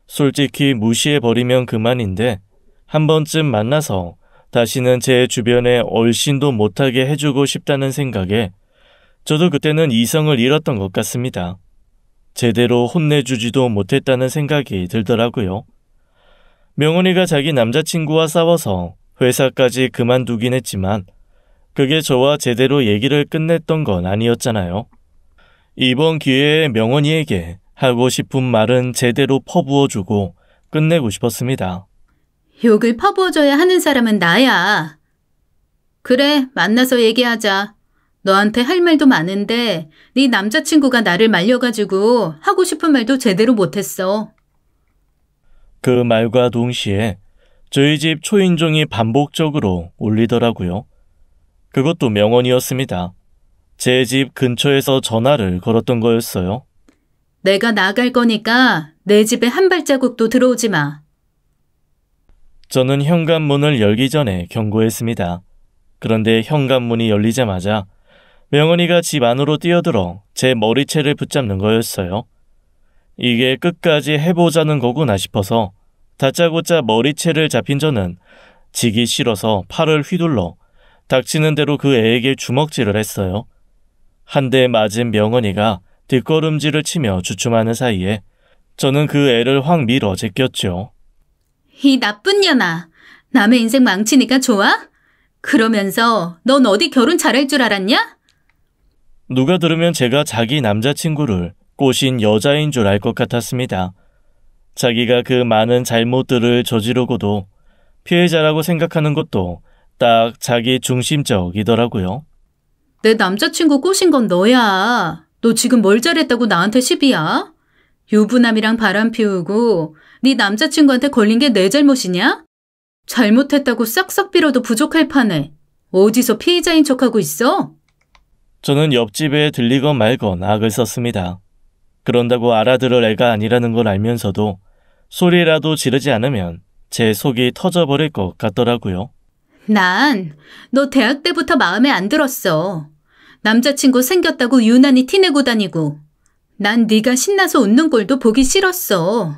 솔직히 무시해버리면 그만인데 한 번쯤 만나서 다시는 제 주변에 얼씬도 못하게 해주고 싶다는 생각에 저도 그때는 이성을 잃었던 것 같습니다. 제대로 혼내주지도 못했다는 생각이 들더라고요. 명언이가 자기 남자친구와 싸워서 회사까지 그만두긴 했지만 그게 저와 제대로 얘기를 끝냈던 건 아니었잖아요. 이번 기회에 명언이에게 하고 싶은 말은 제대로 퍼부어주고 끝내고 싶었습니다. 욕을 퍼부어줘야 하는 사람은 나야. 그래, 만나서 얘기하자. 너한테 할 말도 많은데 네 남자친구가 나를 말려가지고 하고 싶은 말도 제대로 못했어. 그 말과 동시에 저희 집 초인종이 반복적으로 울리더라고요. 그것도 명언이었습니다. 제 집 근처에서 전화를 걸었던 거였어요. 내가 나갈 거니까 내 집에 한 발자국도 들어오지 마. 저는 현관문을 열기 전에 경고했습니다. 그런데 현관문이 열리자마자 명언이가 집 안으로 뛰어들어 제 머리채를 붙잡는 거였어요. 이게 끝까지 해보자는 거구나 싶어서 다짜고짜 머리채를 잡힌 저는 지기 싫어서 팔을 휘둘러 닥치는 대로 그 애에게 주먹질을 했어요. 한 대 맞은 명언이가 뒷걸음질을 치며 주춤하는 사이에 저는 그 애를 확 밀어 제꼈죠. 이 나쁜 년아. 남의 인생 망치니까 좋아? 그러면서 넌 어디 결혼 잘할 줄 알았냐? 누가 들으면 제가 자기 남자친구를 꼬신 여자인 줄 알 것 같았습니다. 자기가 그 많은 잘못들을 저지르고도 피해자라고 생각하는 것도 딱 자기 중심적이더라고요. 내 남자친구 꼬신 건 너야. 너 지금 뭘 잘했다고 나한테 시비야? 유부남이랑 바람 피우고 네 남자친구한테 걸린 게 내 잘못이냐? 잘못했다고 싹싹 빌어도 부족할 판에 어디서 피해자인 척하고 있어? 저는 옆집에 들리건 말건 악을 썼습니다. 그런다고 알아들을 애가 아니라는 걸 알면서도 소리라도 지르지 않으면 제 속이 터져버릴 것 같더라고요. 난 너 대학 때부터 마음에 안 들었어. 남자친구 생겼다고 유난히 티내고 다니고. 난 네가 신나서 웃는 꼴도 보기 싫었어.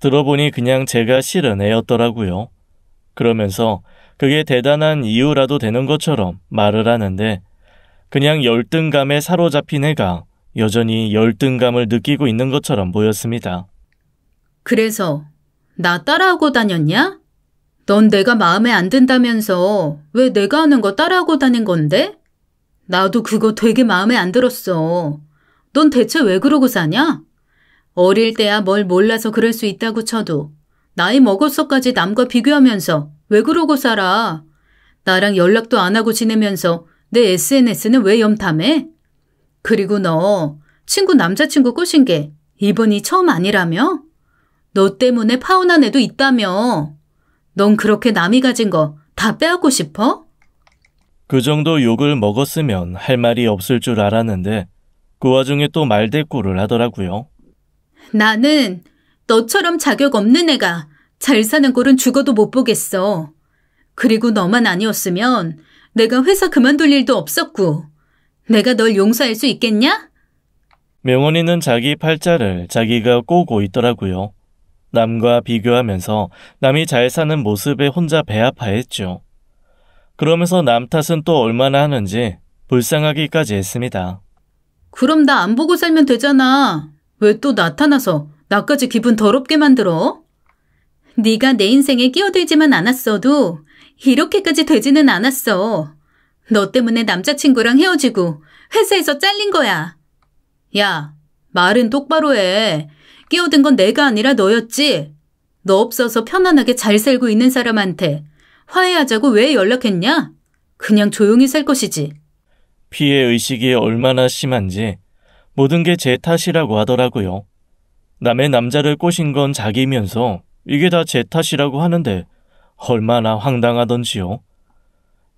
들어보니 그냥 제가 싫은 애였더라고요. 그러면서 그게 대단한 이유라도 되는 것처럼 말을 하는데 그냥 열등감에 사로잡힌 애가 여전히 열등감을 느끼고 있는 것처럼 보였습니다. 그래서 나 따라하고 다녔냐? 넌 내가 마음에 안 든다면서 왜 내가 하는 거 따라하고 다닌 건데? 나도 그거 되게 마음에 안 들었어. 넌 대체 왜 그러고 사냐? 어릴 때야 뭘 몰라서 그럴 수 있다고 쳐도 나이 먹어서까지 남과 비교하면서 왜 그러고 살아? 나랑 연락도 안 하고 지내면서 내 SNS는 왜 염탐해? 그리고 너 친구 남자친구 꼬신 게 이번이 처음 아니라며? 너 때문에 파혼한 애도 있다며? 넌 그렇게 남이 가진 거 다 빼앗고 싶어? 그 정도 욕을 먹었으면 할 말이 없을 줄 알았는데 그 와중에 또 말대꾸를 하더라고요. 나는 너처럼 자격 없는 애가 잘 사는 꼴은 죽어도 못 보겠어. 그리고 너만 아니었으면 내가 회사 그만둘 일도 없었고 내가 널 용서할 수 있겠냐? 명원이는 자기 팔자를 자기가 꼬고 있더라고요. 남과 비교하면서 남이 잘 사는 모습에 혼자 배 아파했죠. 그러면서 남 탓은 또 얼마나 하는지 불쌍하기까지 했습니다. 그럼 나 안 보고 살면 되잖아. 왜 또 나타나서 나까지 기분 더럽게 만들어? 네가 내 인생에 끼어들지만 않았어도 이렇게까지 되지는 않았어. 너 때문에 남자친구랑 헤어지고 회사에서 잘린 거야. 야, 말은 똑바로 해. 끼어든 건 내가 아니라 너였지. 너 없어서 편안하게 잘 살고 있는 사람한테 화해하자고 왜 연락했냐? 그냥 조용히 살 것이지. 피해의식이 얼마나 심한지 모든 게 제 탓이라고 하더라고요. 남의 남자를 꼬신 건 자기면서 이게 다 제 탓이라고 하는데 얼마나 황당하던지요.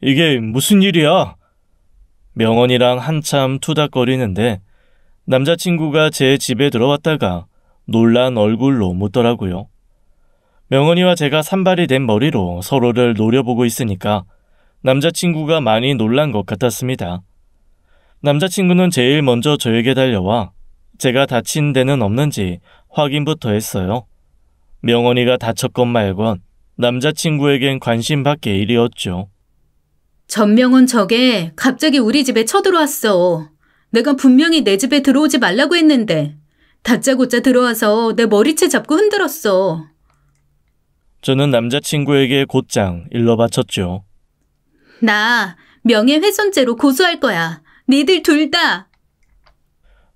이게 무슨 일이야? 명언이랑 한참 투닥거리는데 남자친구가 제 집에 들어왔다가 놀란 얼굴로 묻더라고요. 명언이와 제가 산발이 된 머리로 서로를 노려보고 있으니까 남자친구가 많이 놀란 것 같았습니다. 남자친구는 제일 먼저 저에게 달려와 제가 다친 데는 없는지 확인부터 했어요. 명언이가 다쳤건 말건 남자친구에겐 관심 밖의 일이었죠. 전명훈 저게 갑자기 우리 집에 쳐들어왔어. 내가 분명히 내 집에 들어오지 말라고 했는데 다짜고짜 들어와서 내 머리채 잡고 흔들었어. 저는 남자친구에게 곧장 일러바쳤죠. 나 명예훼손죄로 고소할 거야. 니들 둘 다.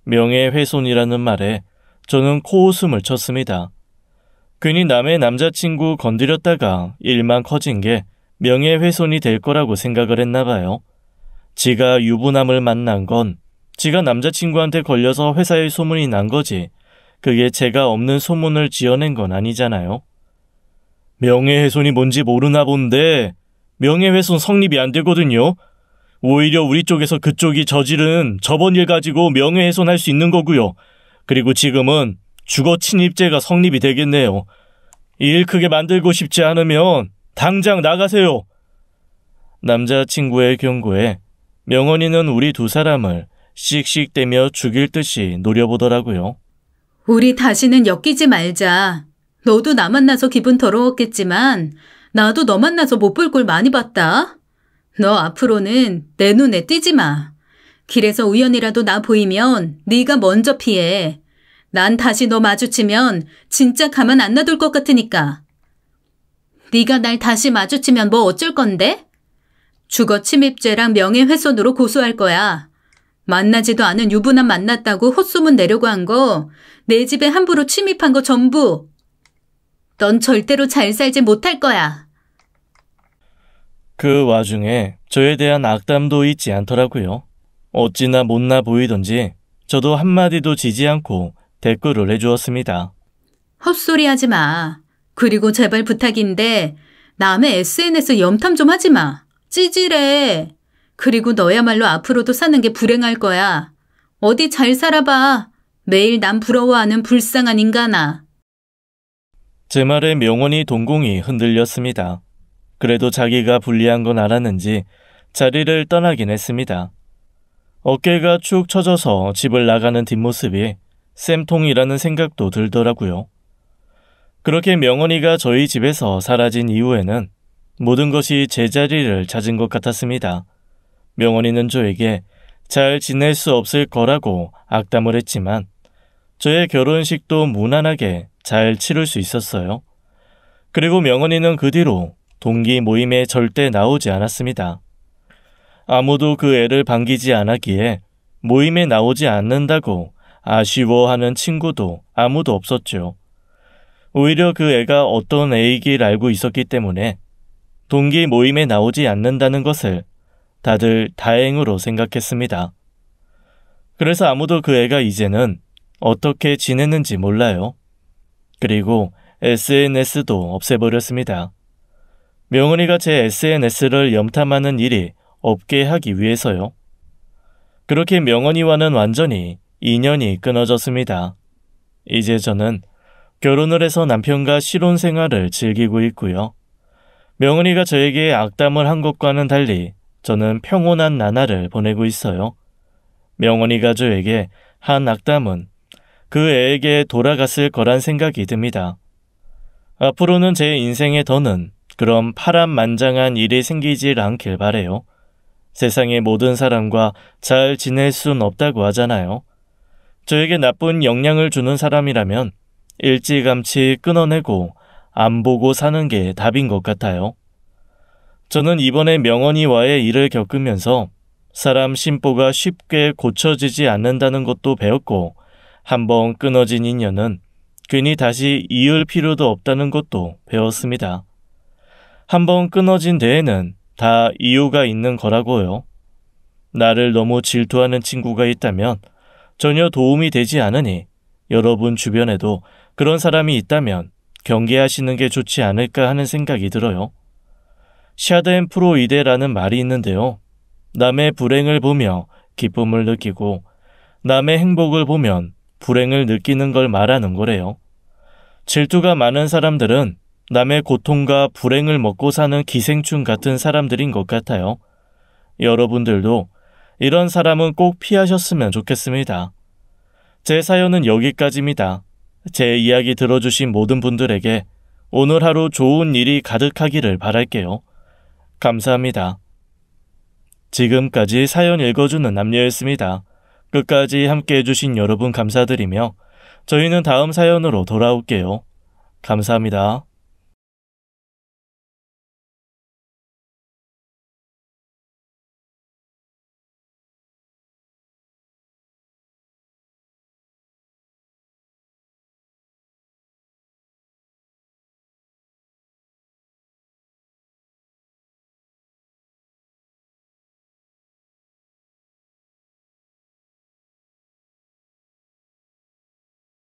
명예훼손이라는 말에 저는 코웃음을 쳤습니다. 괜히 남의 남자친구 건드렸다가 일만 커진 게 명예훼손이 될 거라고 생각을 했나 봐요. 지가 유부남을 만난 건 지가 남자친구한테 걸려서 회사에 소문이 난 거지 그게 제가 없는 소문을 지어낸 건 아니잖아요. 명예훼손이 뭔지 모르나 본데 명예훼손 성립이 안 되거든요. 오히려 우리 쪽에서 그쪽이 저지른 저번 일 가지고 명예훼손할 수 있는 거고요. 그리고 지금은 주거 침입죄가 성립이 되겠네요. 일 크게 만들고 싶지 않으면 당장 나가세요. 남자친구의 경고에 명언이는 우리 두 사람을 씩씩대며 죽일 듯이 노려보더라고요. 우리 다시는 엮이지 말자. 너도 나 만나서 기분 더러웠겠지만 나도 너 만나서 못 볼 꼴 많이 봤다. 너 앞으로는 내 눈에 띄지 마. 길에서 우연이라도 나 보이면 네가 먼저 피해. 난 다시 너 마주치면 진짜 가만 안 놔둘 것 같으니까. 네가 날 다시 마주치면 뭐 어쩔 건데? 주거 침입죄랑 명예훼손으로 고소할 거야. 만나지도 않은 유부남 만났다고 헛소문 내려고 한 거, 내 집에 함부로 침입한 거 전부. 넌 절대로 잘 살지 못할 거야. 그 와중에 저에 대한 악담도 잊지 않더라고요. 어찌나 못나 보이던지 저도 한마디도 지지 않고 댓글을 해주었습니다. 헛소리 하지 마. 그리고 제발 부탁인데 남의 SNS 염탐 좀 하지 마. 찌질해. 그리고 너야말로 앞으로도 사는 게 불행할 거야. 어디 잘 살아봐. 매일 남 부러워하는 불쌍한 인간아. 제 말에 명원이 동공이 흔들렸습니다. 그래도 자기가 불리한 건 알았는지 자리를 떠나긴 했습니다. 어깨가 축 처져서 집을 나가는 뒷모습이 쌤통이라는 생각도 들더라고요. 그렇게 명원이가 저희 집에서 사라진 이후에는 모든 것이 제자리를 찾은 것 같았습니다. 명원이는 저에게 잘 지낼 수 없을 거라고 악담을 했지만 저의 결혼식도 무난하게 잘 치를 수 있었어요. 그리고 명원이는 그 뒤로 동기 모임에 절대 나오지 않았습니다. 아무도 그 애를 반기지 않았기에 모임에 나오지 않는다고 아쉬워하는 친구도 아무도 없었죠. 오히려 그 애가 어떤 애이길 알고 있었기 때문에 동기 모임에 나오지 않는다는 것을 다들 다행으로 생각했습니다. 그래서 아무도 그 애가 이제는 어떻게 지냈는지 몰라요. 그리고 SNS도 없애버렸습니다. 명은이가 제 SNS를 염탐하는 일이 없게 하기 위해서요. 그렇게 명은이와는 완전히 인연이 끊어졌습니다. 이제 저는 결혼을 해서 남편과 실혼 생활을 즐기고 있고요. 명은이가 저에게 악담을 한 것과는 달리 저는 평온한 나날을 보내고 있어요. 명은이가 저에게 한 악담은 그 애에게 돌아갔을 거란 생각이 듭니다. 앞으로는 제 인생에 더는 그런 파란만장한 일이 생기질 않길 바래요. 세상의 모든 사람과 잘 지낼 순 없다고 하잖아요. 저에게 나쁜 영향을 주는 사람이라면 일찌감치 끊어내고 안 보고 사는 게 답인 것 같아요. 저는 이번에 명언이와의 일을 겪으면서 사람 심보가 쉽게 고쳐지지 않는다는 것도 배웠고 한번 끊어진 인연은 괜히 다시 이을 필요도 없다는 것도 배웠습니다. 한번 끊어진 데에는 다 이유가 있는 거라고요. 나를 너무 질투하는 친구가 있다면 전혀 도움이 되지 않으니 여러분 주변에도 그런 사람이 있다면 경계하시는 게 좋지 않을까 하는 생각이 들어요. 샤덴프로이데라는 말이 있는데요. 남의 불행을 보며 기쁨을 느끼고 남의 행복을 보면 불행을 느끼는 걸 말하는 거래요. 질투가 많은 사람들은 남의 고통과 불행을 먹고 사는 기생충 같은 사람들인 것 같아요. 여러분들도 이런 사람은 꼭 피하셨으면 좋겠습니다. 제 사연은 여기까지입니다. 제 이야기 들어주신 모든 분들에게 오늘 하루 좋은 일이 가득하기를 바랄게요. 감사합니다. 지금까지 사연 읽어주는 남녀였습니다. 끝까지 함께 해주신 여러분 감사드리며 저희는 다음 사연으로 돌아올게요. 감사합니다.